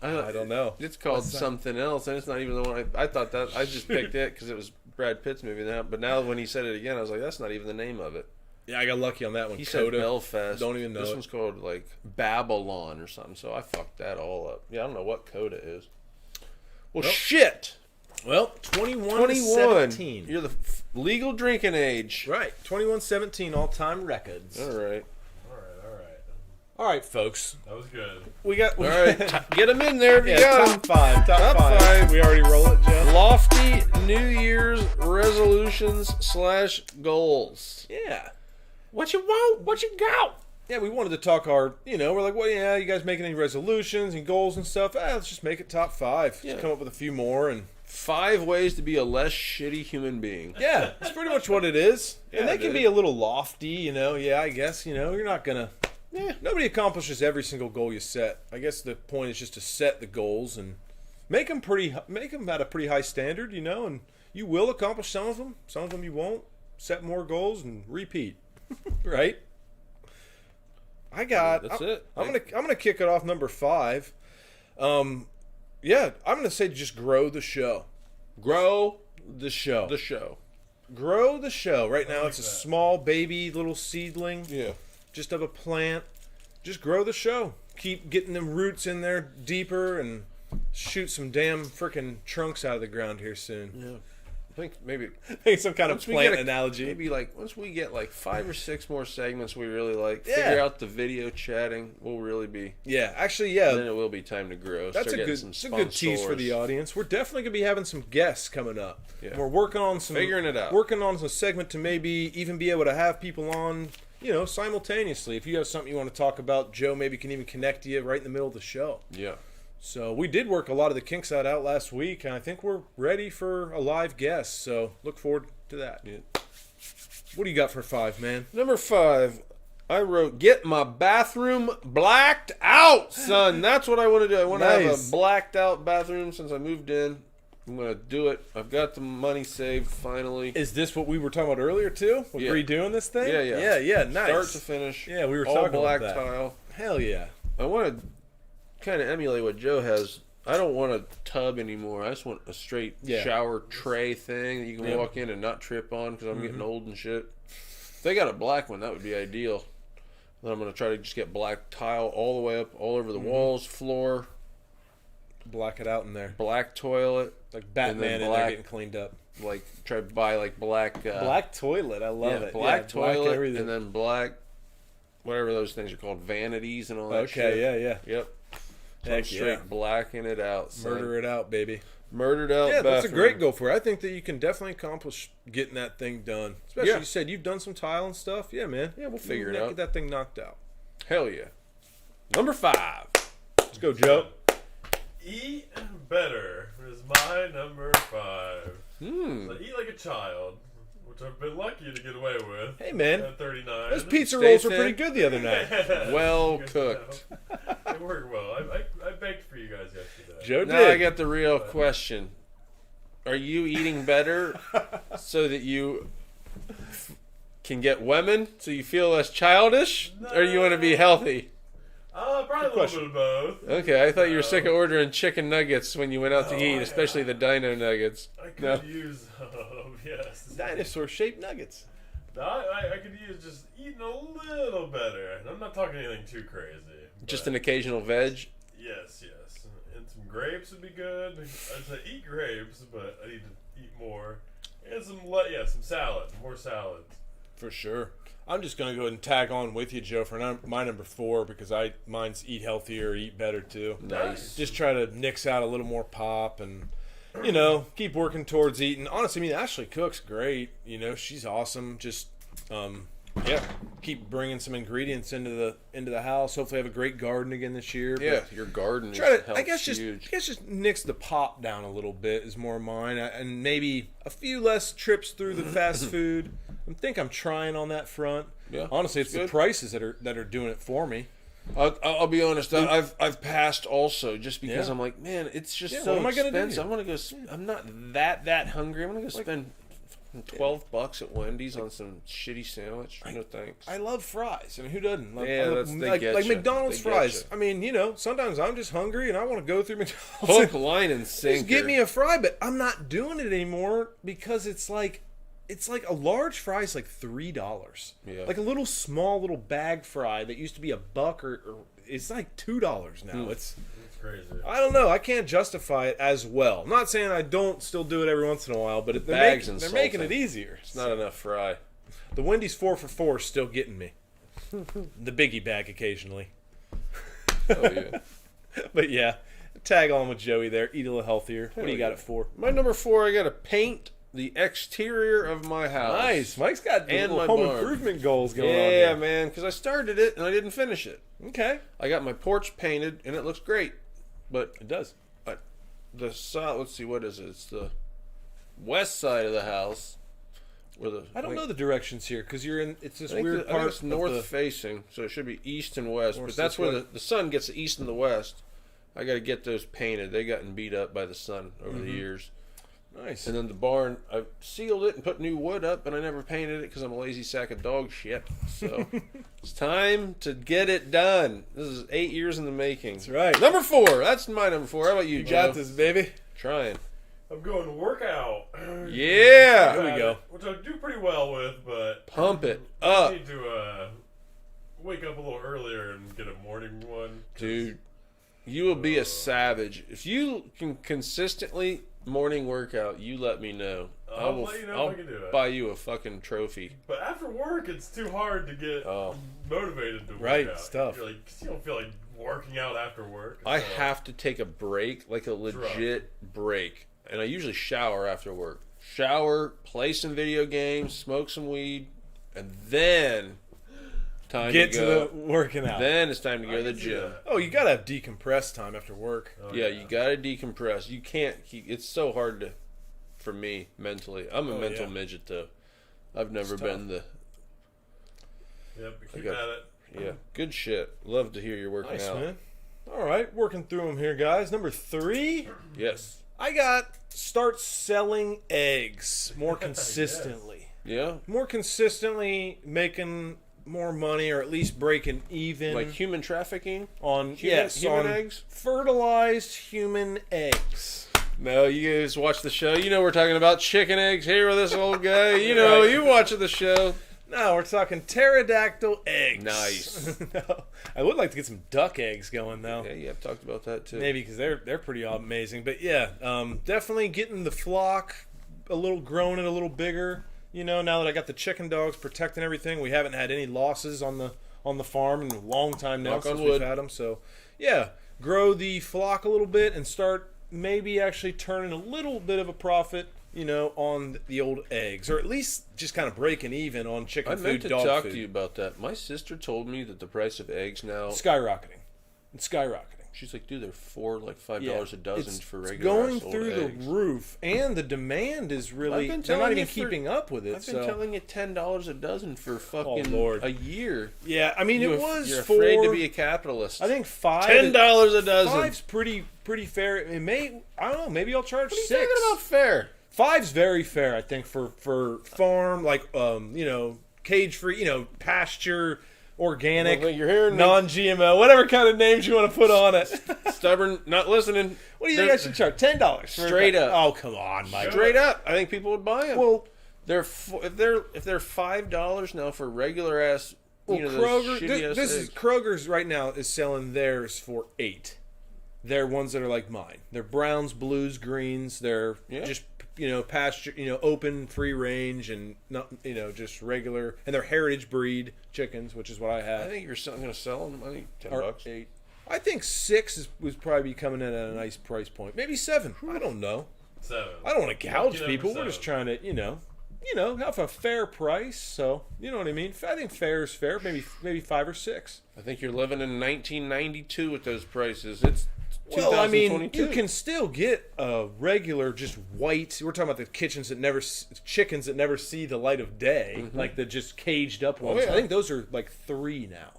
Speaker 1: I don't know.
Speaker 3: It's called something else, and it's not even the one I thought that. I just picked it because it was Brad Pitt's movie now. But now when he said it again, I was like, that's not even the name of it.
Speaker 1: Yeah, I got lucky on that one.
Speaker 3: He said
Speaker 1: Coda.
Speaker 3: Belfast.
Speaker 1: Don't even know
Speaker 3: This
Speaker 1: it.
Speaker 3: one's called like Babylon or something. So I fucked that all up. Yeah, I don't know what Coda is. Well,
Speaker 1: Nope.
Speaker 3: shit.
Speaker 1: Well, 21
Speaker 3: 21.
Speaker 1: 17.
Speaker 3: You're the legal drinking age.
Speaker 1: Right. 21-17 all-time records.
Speaker 3: All right.
Speaker 1: All right, folks.
Speaker 2: That was good.
Speaker 1: We got...
Speaker 3: All right. Get them in there if you
Speaker 1: Yeah,
Speaker 3: got
Speaker 1: top
Speaker 3: 'em.
Speaker 1: five. Top
Speaker 3: Top
Speaker 1: five.
Speaker 3: five.
Speaker 1: We already roll it, Joe.
Speaker 3: Lofty New Year's resolutions / goals.
Speaker 1: Yeah.
Speaker 3: What you want? What you got?
Speaker 1: Yeah, we wanted to talk our, we're like, well, yeah, you guys making any resolutions and goals and stuff? Let's just make it top five.
Speaker 3: Yeah.
Speaker 1: Just come up with a few more and...
Speaker 3: 5 ways to be a less shitty human being.
Speaker 1: Yeah, that's pretty much what it is.
Speaker 3: Yeah,
Speaker 1: And they can
Speaker 3: dude.
Speaker 1: be a little lofty, Yeah, I guess, you're not going to... Yeah, nobody accomplishes every single goal you set. I guess the point is just to set the goals and make them at a pretty high standard, and you will accomplish some of them. Some of them you won't. Set more goals and repeat. Right?
Speaker 3: That's it.
Speaker 1: I'm gonna kick it off number 5. I'm gonna say just grow the show.
Speaker 3: Grow
Speaker 1: The show.
Speaker 3: the show.
Speaker 1: Grow the show. Right now
Speaker 2: like
Speaker 1: it's a
Speaker 2: that.
Speaker 1: small baby little seedling.
Speaker 3: Yeah.
Speaker 1: Just of a plant. Just grow the show. Keep getting them roots in there deeper and shoot some damn freaking trunks out of the ground here soon.
Speaker 3: Yeah. I think maybe
Speaker 1: Some kind of
Speaker 3: once we
Speaker 1: plant
Speaker 3: get
Speaker 1: analogy.
Speaker 3: Maybe once we get 5 or 6 more segments we really like,
Speaker 1: Yeah.
Speaker 3: figure out the video chatting, we'll really be.
Speaker 1: Yeah, actually,
Speaker 3: Then
Speaker 1: yeah.
Speaker 3: it will be time to grow.
Speaker 1: That's
Speaker 3: Start
Speaker 1: a
Speaker 3: getting
Speaker 1: good,
Speaker 3: some
Speaker 1: it's a good tease for the
Speaker 3: sponsors.
Speaker 1: audience. We're definitely gonna be having some guests coming up.
Speaker 3: Yeah.
Speaker 1: We're working on some
Speaker 3: Figuring it out.
Speaker 1: Working on some segment to maybe even be able to have people on, simultaneously. If you have something you want to talk about, Joe maybe can even connect you right in the middle of the show.
Speaker 3: Yeah.
Speaker 1: So we did work a lot of the kinks out last week, and I think we're ready for a live guest. So look forward to that.
Speaker 3: Yeah.
Speaker 1: What do you got for 5, man?
Speaker 3: Number 5, I wrote, get my bathroom blacked out, son. That's what I want to do. I want to have
Speaker 1: Nice.
Speaker 3: a blacked out bathroom since I moved in. I'm going to do it. I've got the money saved finally.
Speaker 1: Is this what we were talking about earlier too? With
Speaker 3: Yeah.
Speaker 1: redoing this thing?
Speaker 3: Yeah.
Speaker 1: Yeah. Nice.
Speaker 3: Start to finish.
Speaker 1: Yeah, we were
Speaker 3: all
Speaker 1: talking
Speaker 3: black
Speaker 1: about that.
Speaker 3: tile.
Speaker 1: Hell yeah.
Speaker 3: I want to kind of emulate what Joe has. I don't want a tub anymore. I just want a straight
Speaker 1: Yeah.
Speaker 3: shower tray thing that you can
Speaker 1: Yeah.
Speaker 3: walk in and not trip on because I'm getting old and shit. If they got a black one, that would be ideal. Then I'm going to try to just get black tile all the way up, all over the walls, floor,
Speaker 1: Black it out in there.
Speaker 3: black toilet.
Speaker 1: Like Batman in there
Speaker 3: black-
Speaker 1: getting cleaned up.
Speaker 3: Try to buy black.
Speaker 1: Black toilet. I love
Speaker 3: yeah,
Speaker 1: it.
Speaker 3: black
Speaker 1: Yeah,
Speaker 3: toilet,
Speaker 1: everything.
Speaker 3: and then black, whatever those things are called, vanities and all that shit.
Speaker 1: Okay, yeah.
Speaker 3: Yep. So I'm
Speaker 1: Heck
Speaker 3: straight
Speaker 1: yeah.
Speaker 3: blacking it out. son.
Speaker 1: Murder it out, baby.
Speaker 3: Murdered out.
Speaker 1: Yeah, that's a
Speaker 3: bathroom.
Speaker 1: great goal for it. I think that you can definitely accomplish getting that thing done. Especially
Speaker 3: Yeah.
Speaker 1: you said you've done some tile and stuff. Yeah, man.
Speaker 3: Yeah, we'll figure it
Speaker 1: Get
Speaker 3: out.
Speaker 1: that thing knocked out.
Speaker 3: Hell yeah. Number 5.
Speaker 1: Let's go, Joe.
Speaker 2: Eat better is my number 5. So eat like a child, which I've been lucky to get away with.
Speaker 1: Hey, man.
Speaker 2: At 39.
Speaker 1: Those pizza
Speaker 3: Stay
Speaker 1: rolls were
Speaker 3: thin.
Speaker 1: pretty good the other night.
Speaker 3: Well
Speaker 2: Good to
Speaker 3: cooked.
Speaker 2: know. They worked well. I baked for you guys yesterday.
Speaker 1: Joe
Speaker 3: Now
Speaker 1: did.
Speaker 3: I got the real question. Are you eating better so that you can get women, so you feel less childish? Or you want to be healthy?
Speaker 2: Probably a little bit of both.
Speaker 3: Okay, I thought you were sick of ordering chicken nuggets when you went out to eat, especially the dino nuggets.
Speaker 2: I could
Speaker 3: No.
Speaker 2: use, yes.
Speaker 1: Dinosaur-shaped nuggets.
Speaker 2: No, I could use just eating a little better. And I'm not talking anything too crazy.
Speaker 3: Just
Speaker 2: but
Speaker 3: an occasional veg.
Speaker 2: Yes. And some grapes would be good. I'd say eat grapes, but I need to eat more. And some salad. More salad.
Speaker 1: For sure. I'm just going to go ahead and tag on with you, Joe, for my number 4 because mine's eat healthier, eat better too.
Speaker 3: Nice.
Speaker 1: Just try to nix out a little more pop and, keep working towards eating. Honestly, I mean, Ashley cooks great. She's awesome. Just, keep bringing some ingredients into the house. Hopefully have a great garden again this year.
Speaker 3: Yeah, your garden is
Speaker 1: Try to,
Speaker 3: helps
Speaker 1: just
Speaker 3: huge.
Speaker 1: nix the pop down a little bit is more mine, and maybe a few less trips through the fast food. I think I'm trying on that front.
Speaker 3: Yeah,
Speaker 1: honestly, it's the
Speaker 3: good.
Speaker 1: prices that are doing it for me.
Speaker 3: I'll be honest. I've passed also just because
Speaker 1: Yeah.
Speaker 3: I'm like, man, it's just
Speaker 1: Yeah,
Speaker 3: so
Speaker 1: what am I gonna do
Speaker 3: expensive.
Speaker 1: here?
Speaker 3: I'm gonna go. I'm not that hungry. I'm gonna go spend $12 at Wendy's on some shitty sandwich. No thanks.
Speaker 1: I love fries. I mean, who doesn't?
Speaker 3: Yeah, they get
Speaker 1: like
Speaker 3: ya.
Speaker 1: McDonald's
Speaker 3: They get
Speaker 1: fries.
Speaker 3: ya.
Speaker 1: I mean, sometimes I'm just hungry and I want to go through McDonald's.
Speaker 3: Hook, line, and sinker.
Speaker 1: Just get me a fry, but I'm not doing it anymore because it's like it's like a large fry is like $3.
Speaker 3: Yeah.
Speaker 1: Like a little small little bag fry that used to be $1 or it's like $2 now. It's
Speaker 2: crazy.
Speaker 1: I don't know. I can't justify it as well. I'm not saying I don't still do it every once in a while, but they're
Speaker 3: bag's
Speaker 1: they're making it
Speaker 3: insulting.
Speaker 1: easier.
Speaker 3: It's not enough fry.
Speaker 1: The Wendy's 4 for $4 is still getting me. The biggie bag occasionally.
Speaker 3: Oh yeah.
Speaker 1: But yeah, tag on with Joey there. Eat a little healthier. What do you got
Speaker 3: yeah.
Speaker 1: it for?
Speaker 3: My number 4, I got to paint the exterior of my house.
Speaker 1: Nice. Mike's got
Speaker 3: And
Speaker 1: little
Speaker 3: my
Speaker 1: home
Speaker 3: barn.
Speaker 1: improvement goals going on
Speaker 3: Yeah,
Speaker 1: here.
Speaker 3: man, because I started it and I didn't finish it.
Speaker 1: Okay.
Speaker 3: I got my porch painted and it looks great, but
Speaker 1: It does.
Speaker 3: the side. Let's see, what is it? It's the west side of the house. Where the
Speaker 1: I don't know the directions here because you're in. It's this weird
Speaker 3: I think
Speaker 1: part.
Speaker 3: it's north facing, so it should be east and west.
Speaker 1: North
Speaker 3: But that's
Speaker 1: this
Speaker 3: where
Speaker 1: way.
Speaker 3: the sun gets the east and the west. I got to get those painted. They gotten beat up by the sun over the years.
Speaker 1: Nice.
Speaker 3: And then the barn, I sealed it and put new wood up, but I never painted it because I'm a lazy sack of dog shit. So it's time to get it done. This is 8 years in the making.
Speaker 1: That's right.
Speaker 3: Number 4. That's my number 4. How about you,
Speaker 1: You got
Speaker 3: Joe?
Speaker 1: this, baby.
Speaker 3: Trying.
Speaker 2: I'm going to work out.
Speaker 3: Yeah.
Speaker 1: There we go.
Speaker 2: Which I do pretty well with, but
Speaker 3: Pump it
Speaker 2: I
Speaker 3: up,
Speaker 2: need to wake up a little earlier and get a morning one.
Speaker 3: dude. You will be a savage if you can consistently morning workout. You let me know.
Speaker 2: I'll let you know if I can do it.
Speaker 3: buy you a fucking trophy.
Speaker 2: But after work, it's too hard to get
Speaker 3: Oh.
Speaker 2: motivated to work
Speaker 1: Right,
Speaker 2: out.
Speaker 1: it's tough.
Speaker 2: You're like, 'cause you don't feel like working out after work.
Speaker 3: I
Speaker 2: so-
Speaker 3: have to take a break, like a legit break, and I usually shower after work. Shower, play some video games, smoke some weed, and then time
Speaker 1: Get
Speaker 3: to
Speaker 1: to
Speaker 3: go.
Speaker 1: the working out.
Speaker 3: Then it's time to
Speaker 2: I
Speaker 3: go to the
Speaker 2: can see
Speaker 3: gym.
Speaker 2: that.
Speaker 1: Oh, you gotta have decompress time after work.
Speaker 2: Oh,
Speaker 3: Yeah, you gotta decompress. You can't keep. It's so hard to, for me mentally. I'm a
Speaker 1: Oh,
Speaker 3: mental
Speaker 1: yeah.
Speaker 3: midget though. I've never
Speaker 1: It's
Speaker 3: been the.
Speaker 2: Yep, but keep
Speaker 3: got-
Speaker 2: at it.
Speaker 3: Yeah, good shit. Love to hear you're working
Speaker 1: Nice,
Speaker 3: out.
Speaker 1: man. All right, working through them here, guys. Number 3,
Speaker 3: Yes.
Speaker 1: I got start selling eggs more consistently.
Speaker 3: Yeah.
Speaker 1: More consistently making more money, or at least breaking even
Speaker 3: Like human trafficking.
Speaker 1: on
Speaker 3: human
Speaker 1: on
Speaker 3: eggs?
Speaker 1: fertilized human eggs.
Speaker 3: No, you guys watch the show. You know we're talking about chicken eggs here with this old guy. You know,
Speaker 1: Right.
Speaker 3: you watching the show.
Speaker 1: No, we're talking pterodactyl eggs.
Speaker 3: Nice.
Speaker 1: No, I would like to get some duck eggs going though.
Speaker 3: Yeah, you have talked about that too.
Speaker 1: Maybe because they're pretty amazing. But yeah, definitely getting the flock a little growing it a little bigger. You know, now that I got the chicken dogs protecting everything, we haven't had any losses on the farm in a long time now
Speaker 3: Knock on
Speaker 1: since we've
Speaker 3: wood.
Speaker 1: had them. So yeah, grow the flock a little bit and start maybe actually turning a little bit of a profit. You know, on the old eggs, or at least just kind of breaking even on chicken
Speaker 3: I
Speaker 1: food,
Speaker 3: meant to
Speaker 1: dog
Speaker 3: talk
Speaker 1: food.
Speaker 3: to you about that. My sister told me that the price of eggs now.
Speaker 1: Skyrocketing. It's skyrocketing.
Speaker 3: She's like, dude, they're $5
Speaker 1: Yeah,
Speaker 3: a dozen
Speaker 1: it's-
Speaker 3: for
Speaker 1: it's
Speaker 3: regular
Speaker 1: going
Speaker 3: ass old
Speaker 1: through
Speaker 3: eggs.
Speaker 1: the roof, and the demand is really
Speaker 3: I've been
Speaker 1: they're not
Speaker 3: telling
Speaker 1: even
Speaker 3: you for-
Speaker 1: keeping up with it.
Speaker 3: I've been
Speaker 1: So
Speaker 3: telling you $10 a dozen for fucking
Speaker 1: Lord.
Speaker 3: a year.
Speaker 1: yeah, I mean
Speaker 3: You're
Speaker 1: you're
Speaker 3: afraid to be a capitalist.
Speaker 1: I think $5
Speaker 3: $10 a dozen.
Speaker 1: Five's pretty fair. It may I don't know. Maybe I'll charge
Speaker 3: What are you
Speaker 1: 6.
Speaker 3: talking about fair?
Speaker 1: Five's very fair, I think, for farm like cage free, pasture, organic,
Speaker 3: Well, you're hearing me.
Speaker 1: non-GMO, whatever kind of names you want to put on it.
Speaker 3: Stubborn, not listening.
Speaker 1: What do you think I should charge? $10
Speaker 3: Straight up.
Speaker 1: Oh come on, Mike.
Speaker 3: Straight up, I think people would buy them.
Speaker 1: Well,
Speaker 3: they're if they're $5 now for regular ass.
Speaker 1: Well,
Speaker 3: Those
Speaker 1: Kroger.
Speaker 3: shitty ass
Speaker 1: This is
Speaker 3: eggs.
Speaker 1: Kroger's right now is selling theirs for $8. They're ones that are like mine. They're browns, blues, greens. They're
Speaker 3: Yeah.
Speaker 1: just pasture, open, free range, and not just regular. And they're heritage breed chickens, which is what I
Speaker 3: I
Speaker 1: have.
Speaker 3: think you're going to sell them. I think
Speaker 1: Or
Speaker 3: $10.
Speaker 1: 8. I think 6 was probably coming in at a nice price point. Maybe 7. I don't know.
Speaker 2: 7.
Speaker 1: I don't want to gouge
Speaker 2: Get up
Speaker 1: people.
Speaker 2: for
Speaker 1: We're just
Speaker 2: 7.
Speaker 1: trying to, have a fair price. So you know what I mean. I think fair is fair. Maybe 5 or 6.
Speaker 3: I think you're living in 1992 with those prices. It's
Speaker 1: Well, I mean,
Speaker 3: 2022.
Speaker 1: you can still get a regular, just white. We're talking about the chickens that never see the light of day, like the just caged up ones.
Speaker 3: yeah.
Speaker 1: I think those are like 3 now.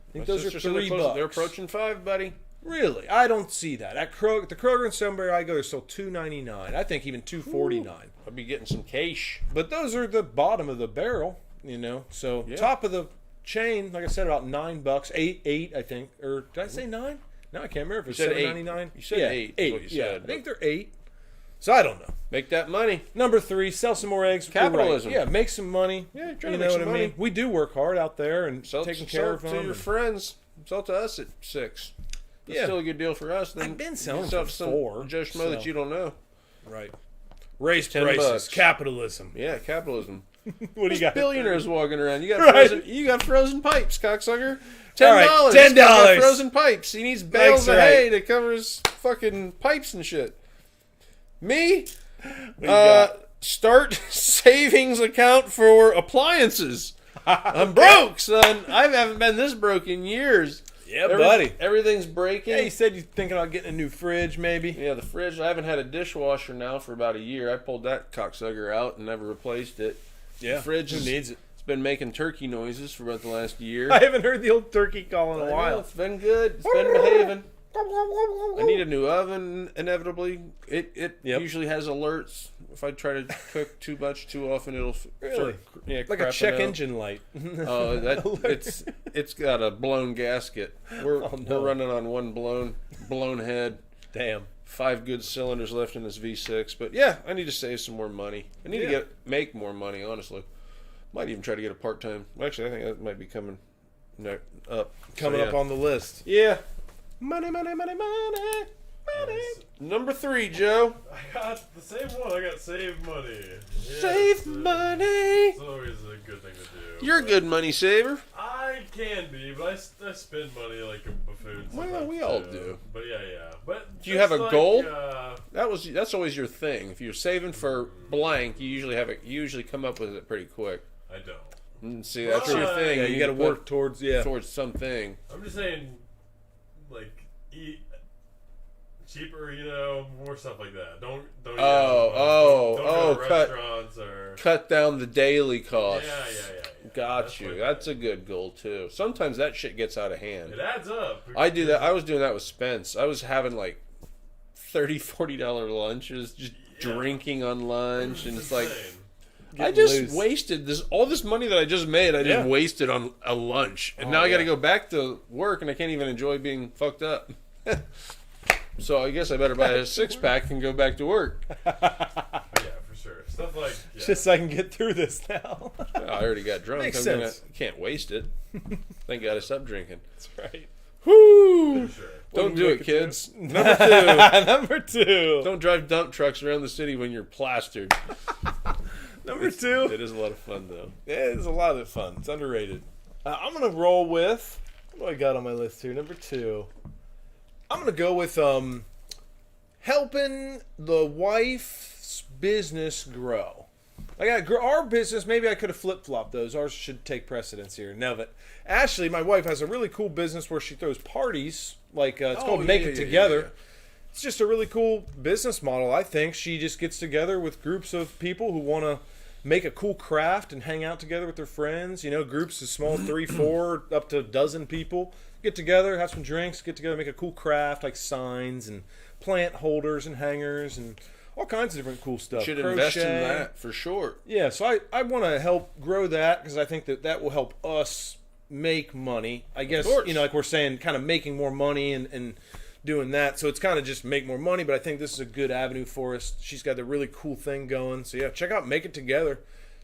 Speaker 1: I think those are
Speaker 3: Sister said they're
Speaker 1: $3.
Speaker 3: They're approaching 5, buddy.
Speaker 1: Really, I don't see that at the Kroger and Sunbury I go. They're still $2.99. I think even $2.49.
Speaker 3: I'll be getting some cash.
Speaker 1: But those are the bottom of the barrel, So top of the chain, like I said, about $9, eight, I think. Or did I say 9? No, I can't remember if it's
Speaker 3: said eight.
Speaker 1: $7.99.
Speaker 3: You said
Speaker 1: yeah,
Speaker 3: 8 is
Speaker 1: Eight.
Speaker 3: what you
Speaker 1: Yeah,
Speaker 3: said,
Speaker 1: I think
Speaker 3: but-
Speaker 1: they're 8. So I don't know.
Speaker 3: Make that money.
Speaker 1: Number 3, sell some more eggs. You're right.
Speaker 3: Capitalism.
Speaker 1: Yeah, make some money.
Speaker 3: Yeah, you're trying
Speaker 1: you
Speaker 3: to
Speaker 1: know
Speaker 3: make
Speaker 1: what
Speaker 3: some
Speaker 1: I mean?
Speaker 3: money.
Speaker 1: We do work hard out there and
Speaker 3: Sell,
Speaker 1: taking
Speaker 3: sell
Speaker 1: care of
Speaker 3: to
Speaker 1: them.
Speaker 3: your friends. Sell to us at 6. That's
Speaker 1: Yeah.
Speaker 3: still a good deal for us. Then
Speaker 1: I've been
Speaker 3: you
Speaker 1: selling
Speaker 3: sell
Speaker 1: for
Speaker 3: to some
Speaker 1: 4,
Speaker 3: Joe Schmo
Speaker 1: so.
Speaker 3: that you don't know.
Speaker 1: Right. Raise
Speaker 3: $10.
Speaker 1: prices. Capitalism.
Speaker 3: Yeah, capitalism.
Speaker 1: What do you got?
Speaker 3: Billionaires walking around. You got
Speaker 1: Right.
Speaker 3: frozen. You got frozen pipes, cocksucker.
Speaker 1: All right,
Speaker 3: $10.
Speaker 1: $10.
Speaker 3: Got frozen pipes. He needs bales
Speaker 1: That's
Speaker 3: of hay
Speaker 1: right.
Speaker 3: to cover his fucking pipes and shit. Me,
Speaker 1: got?
Speaker 3: start savings account for appliances. I'm broke, son. I haven't been this broke in years.
Speaker 1: Yeah, buddy.
Speaker 3: Everything's breaking.
Speaker 1: Yeah, you said you're thinking about getting a new fridge, maybe.
Speaker 3: Yeah, the fridge. I haven't had a dishwasher now for about a year. I pulled that cocksucker out and never replaced it.
Speaker 1: Yeah.
Speaker 3: The fridge
Speaker 1: Who needs it?
Speaker 3: It's been making turkey noises for about the last year.
Speaker 1: I haven't heard the old turkey call in
Speaker 3: I
Speaker 1: a
Speaker 3: know,
Speaker 1: while.
Speaker 3: it's been good. It's been behaving. I need a new oven, inevitably. It
Speaker 1: Yep.
Speaker 3: usually has alerts. If I try to cook too much too often, it'll
Speaker 1: Really?
Speaker 3: yeah,
Speaker 1: Like a
Speaker 3: crapping
Speaker 1: check
Speaker 3: out.
Speaker 1: engine light.
Speaker 3: Oh, it's got a blown gasket. We're
Speaker 1: no.
Speaker 3: running on one blown head.
Speaker 1: Damn.
Speaker 3: 5 good cylinders left in this V6, but yeah, I need to save some more money. I need to make more money, honestly. Might even try to get a part-time. Actually, I think that might be coming up.
Speaker 1: Coming
Speaker 3: So,
Speaker 1: up
Speaker 3: yeah.
Speaker 1: on the list.
Speaker 3: Yeah.
Speaker 1: Money, money, money, money. Money.
Speaker 3: Number 3, Joe.
Speaker 2: I got the same one. I got save money. Yeah,
Speaker 3: Save money.
Speaker 2: It's always a good thing to do.
Speaker 3: You're a
Speaker 2: but
Speaker 3: good money saver.
Speaker 2: I can be, but I spend money like a buffoon.
Speaker 3: Well,
Speaker 2: sometimes,
Speaker 3: we all
Speaker 2: too.
Speaker 3: do.
Speaker 2: But yeah. But
Speaker 3: Do you have
Speaker 2: just
Speaker 3: a
Speaker 2: like,
Speaker 3: goal? That's always your thing. If you're saving for blank, you usually come up with it pretty quick.
Speaker 2: I don't.
Speaker 3: And see, that's your
Speaker 2: Right.
Speaker 3: thing.
Speaker 1: Yeah, you got to
Speaker 3: put
Speaker 1: work towards,
Speaker 3: towards something.
Speaker 2: I'm just saying, like, eat cheaper, more stuff like that. Don't eat
Speaker 3: Oh,
Speaker 2: don't go to
Speaker 3: cut-
Speaker 2: restaurants or
Speaker 3: Cut down the daily costs.
Speaker 2: yeah.
Speaker 3: Got
Speaker 2: That's
Speaker 3: you.
Speaker 2: like-
Speaker 3: That's a good goal too. Sometimes that shit gets out of hand.
Speaker 2: It adds up.
Speaker 3: I do that. I was doing that with Spence. I was having like $30-$40 lunches, just drinking on lunch, and it's like
Speaker 2: insane.
Speaker 3: I
Speaker 1: Getting
Speaker 3: just
Speaker 1: loose.
Speaker 3: wasted all this money that I just made. I just
Speaker 1: Yeah.
Speaker 3: wasted on a lunch, and
Speaker 1: Oh,
Speaker 3: now I got to
Speaker 1: yeah.
Speaker 3: go back to work, and I can't even enjoy being fucked up. So I guess I better buy a 6-pack and go back to work.
Speaker 2: Yeah, for sure. Stuff like
Speaker 1: Just so I can get through this now.
Speaker 3: I already got drunk.
Speaker 1: Makes
Speaker 3: I'm
Speaker 1: sense.
Speaker 3: can't waste it. Thank God I stopped drinking.
Speaker 1: That's right.
Speaker 3: Woo!
Speaker 2: for sure.
Speaker 3: Don't
Speaker 1: What
Speaker 3: do
Speaker 1: we
Speaker 3: it,
Speaker 1: make it
Speaker 3: kids. Number 2.
Speaker 1: Number 2.
Speaker 3: Don't drive dump trucks around the city when you're plastered.
Speaker 1: Number 2.
Speaker 3: It is a lot of fun, though.
Speaker 1: Yeah, it's a lot of fun. It's underrated. I'm gonna roll with what do I got on my list here? Number 2. I'm gonna go with helping the wife's business grow. I got our business. Maybe I could have flip flopped those. Ours should take precedence here. Now that Ashley, my wife, has a really cool business where she throws parties. Like it's called Make It Together. It's just a really cool business model. I think she just gets together with groups of people who want to make a cool craft and hang out together with their friends. Groups as small as 3, 4, up to a dozen people. Get together, have some drinks, get together, make a cool craft like signs and plant holders and hangers and all kinds of different cool stuff.
Speaker 3: Should invest in that for sure.
Speaker 1: Yeah, so I want to help grow that because I think that will help us make money. I guess,
Speaker 3: course.
Speaker 1: like we're saying, kind of making more money and doing that. So it's kind of just make more money, but I think this is a good avenue for us. She's got a really cool thing going. So yeah, check out Make It Together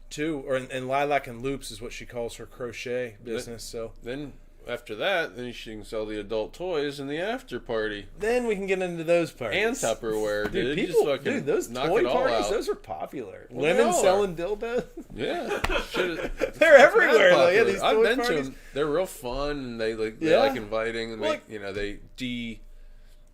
Speaker 1: too. And Lilac and Loops is what she calls her crochet business. So
Speaker 3: Then after that, then she can sell the adult toys in the after party
Speaker 1: then we can get into those parties.
Speaker 3: and Tupperware, dude.
Speaker 1: Dude,
Speaker 3: Just fucking
Speaker 1: those
Speaker 3: knock
Speaker 1: toy
Speaker 3: it all
Speaker 1: parties,
Speaker 3: out.
Speaker 1: those are popular.
Speaker 3: Well, they
Speaker 1: Women
Speaker 3: all
Speaker 1: selling dildos.
Speaker 3: Yeah,
Speaker 1: They're everywhere, though. Yeah,
Speaker 3: popular.
Speaker 1: these
Speaker 3: I've
Speaker 1: toy
Speaker 3: been to
Speaker 1: parties.
Speaker 3: them. They're real fun, and they
Speaker 1: Yeah.
Speaker 3: like inviting, and
Speaker 1: Like-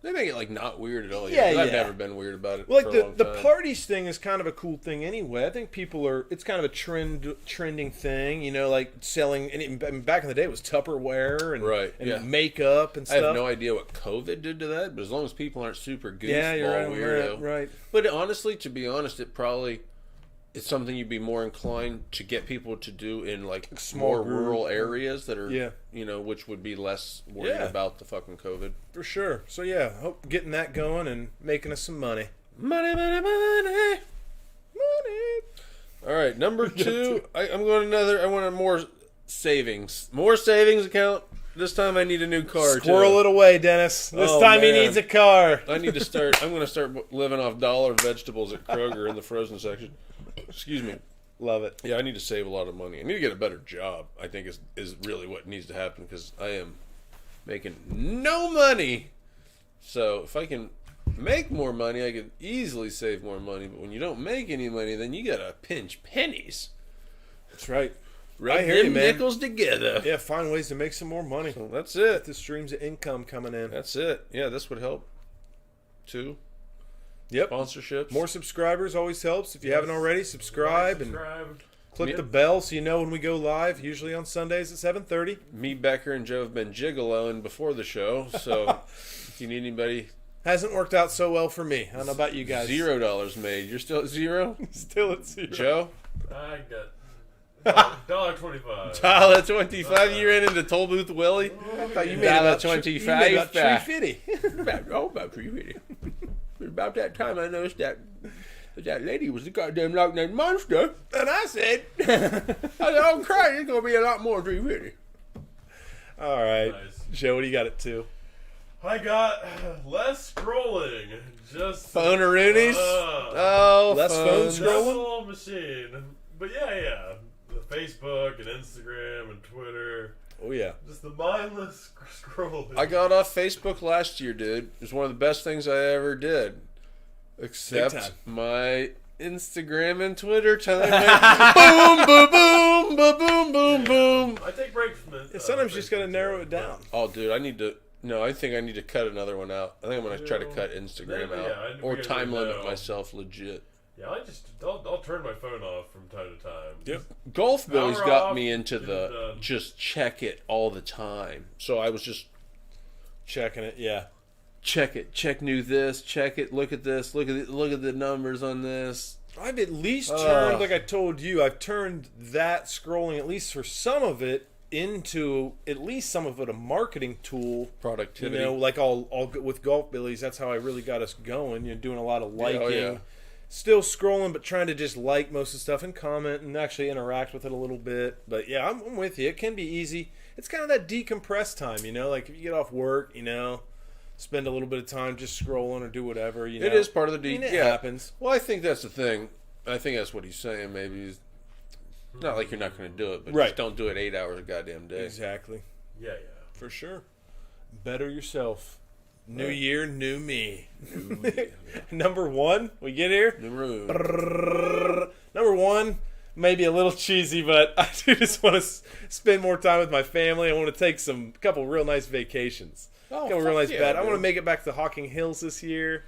Speaker 3: they make it like not weird at all.
Speaker 1: Yeah,
Speaker 3: I've
Speaker 1: yeah.
Speaker 3: never been weird about it.
Speaker 1: Like
Speaker 3: for a
Speaker 1: the
Speaker 3: long
Speaker 1: the
Speaker 3: time.
Speaker 1: parties thing is kind of a cool thing anyway. I think it's kind of a trending thing, like selling. And back in the day, it was Tupperware and
Speaker 3: Right,
Speaker 1: and
Speaker 3: yeah.
Speaker 1: makeup and
Speaker 3: I
Speaker 1: stuff.
Speaker 3: have no idea what COVID did to that, but as long as people aren't super goofball
Speaker 1: Yeah, you're right,
Speaker 3: weirdo,
Speaker 1: right.
Speaker 3: But honestly, to be honest, it's something you'd be more inclined to get people to do in like
Speaker 1: Small
Speaker 3: more
Speaker 1: group.
Speaker 3: rural areas that are,
Speaker 1: Yeah.
Speaker 3: which would be less worried
Speaker 1: Yeah.
Speaker 3: about the fucking COVID.
Speaker 1: For sure. So yeah, hope getting that going and making us some money.
Speaker 3: Money, money, money.
Speaker 1: Money.
Speaker 3: All right, number 2. I'm going I want more savings account. This time I need a new car.
Speaker 1: Squirrel it away, Dennis. This
Speaker 3: Oh,
Speaker 1: time he
Speaker 3: man.
Speaker 1: needs a car.
Speaker 3: I need to start. I'm going to start living off dollar vegetables at Kroger in the frozen section. Excuse me.
Speaker 1: Love it.
Speaker 3: Yeah, I need to save a lot of money. I need to get a better job. I think is really what needs to happen because I am making no money. So if I can make more money, I could easily save more money. But when you don't make any money, then you gotta pinch pennies.
Speaker 1: That's right.
Speaker 3: Rub
Speaker 1: I hear you,
Speaker 3: them
Speaker 1: man.
Speaker 3: nickels together.
Speaker 1: Yeah, find ways to make some more money.
Speaker 3: So that's it.
Speaker 1: The streams of income coming in.
Speaker 3: That's it. Yeah, this would help too.
Speaker 1: Yep.
Speaker 3: Sponsorships.
Speaker 1: More subscribers always helps. If you haven't already, subscribe and
Speaker 2: Subscribe.
Speaker 1: click
Speaker 3: Yep.
Speaker 1: the bell so you know when we go live. Usually on Sundays at 7:30.
Speaker 3: Me, Becker, and Joe have been gigoloing before the show. So if you need anybody,
Speaker 1: Hasn't worked out so well for me. I don't know about you guys.
Speaker 3: $0 made. You're still at zero,
Speaker 1: Still at 0.
Speaker 3: Joe.
Speaker 2: I got $1.25.
Speaker 3: $1.25. You're into Toll Booth Willie.
Speaker 1: I thought you made about
Speaker 3: $1.25.
Speaker 1: You made about $3.50.
Speaker 3: About $3.50. About that time, I noticed that lady was the goddamn Loch Ness monster.
Speaker 1: And I said,
Speaker 3: I said, "Oh, Christ, it's gonna be a lot more than $3.50."
Speaker 1: all right.
Speaker 2: Nice.
Speaker 1: Joe, what do you got it to?
Speaker 2: I got less scrolling. Just
Speaker 3: Phoneroonies.
Speaker 2: uh,
Speaker 3: Oh,
Speaker 1: Less phone
Speaker 2: That's
Speaker 1: scrolling?
Speaker 2: a little machine. But yeah. The Facebook and Instagram and Twitter.
Speaker 1: Oh, yeah.
Speaker 2: Just the mindless scrolling.
Speaker 3: I got off Facebook last year, dude. It was one of the best things I ever did.
Speaker 1: Big
Speaker 3: Except
Speaker 1: time.
Speaker 3: my Instagram and Twitter time. Boom, boom, boom, boom, boom, boom, boom.
Speaker 2: I take breaks from it.
Speaker 1: Yeah, sometimes you just got to narrow it down.
Speaker 3: Oh, dude, I need to. No, I think I need to cut another one out. I think I'm gonna try to cut Instagram
Speaker 2: Maybe,
Speaker 3: out
Speaker 2: yeah,
Speaker 3: or
Speaker 2: we
Speaker 3: time
Speaker 2: gotta
Speaker 3: limit
Speaker 2: know.
Speaker 3: myself legit.
Speaker 2: Yeah, I'll turn my phone off from time to time.
Speaker 1: Yep.
Speaker 3: Golf Billy's
Speaker 2: Hour
Speaker 3: got
Speaker 2: off,
Speaker 3: me into
Speaker 2: get it
Speaker 3: the
Speaker 2: done.
Speaker 3: just check it all the time. So I was just
Speaker 1: Checking it, yeah.
Speaker 3: check it, check new this, check it, look at this, look at the numbers on this.
Speaker 1: I've at least turned, like I told you, I've turned that scrolling, at least for some of it, into at least some of it a marketing tool.
Speaker 3: Productivity.
Speaker 1: You know, like I'll with Golf Billies, that's how I really got us going. You're doing a lot of liking.
Speaker 3: oh, yeah.
Speaker 1: Still scrolling, but trying to just like most of the stuff and comment and actually interact with it a little bit. But yeah, I'm with you. It can be easy. It's kind of that decompress time, you know? Like if you get off work, you know, spend a little bit of time just scrolling or do whatever, you know?
Speaker 3: It is part of the
Speaker 1: I mean, it
Speaker 3: yeah.
Speaker 1: happens.
Speaker 3: Well, I think that's the thing. I think that's what he's saying. Maybe is not like you're not going to do it, but
Speaker 1: Right.
Speaker 3: just don't do it 8 hours a goddamn day.
Speaker 1: Exactly.
Speaker 2: Yeah.
Speaker 1: For sure. Better yourself. New year, new me. Number one, we get here.
Speaker 3: The room.
Speaker 1: Number one, maybe a little cheesy, but I do just want to spend more time with my family. I want to take a couple real nice vacations.
Speaker 3: Oh,
Speaker 1: Couple real
Speaker 3: fuck
Speaker 1: nice
Speaker 3: yeah,
Speaker 1: bed. I
Speaker 3: dude.
Speaker 1: want to make it back to Hocking Hills this year.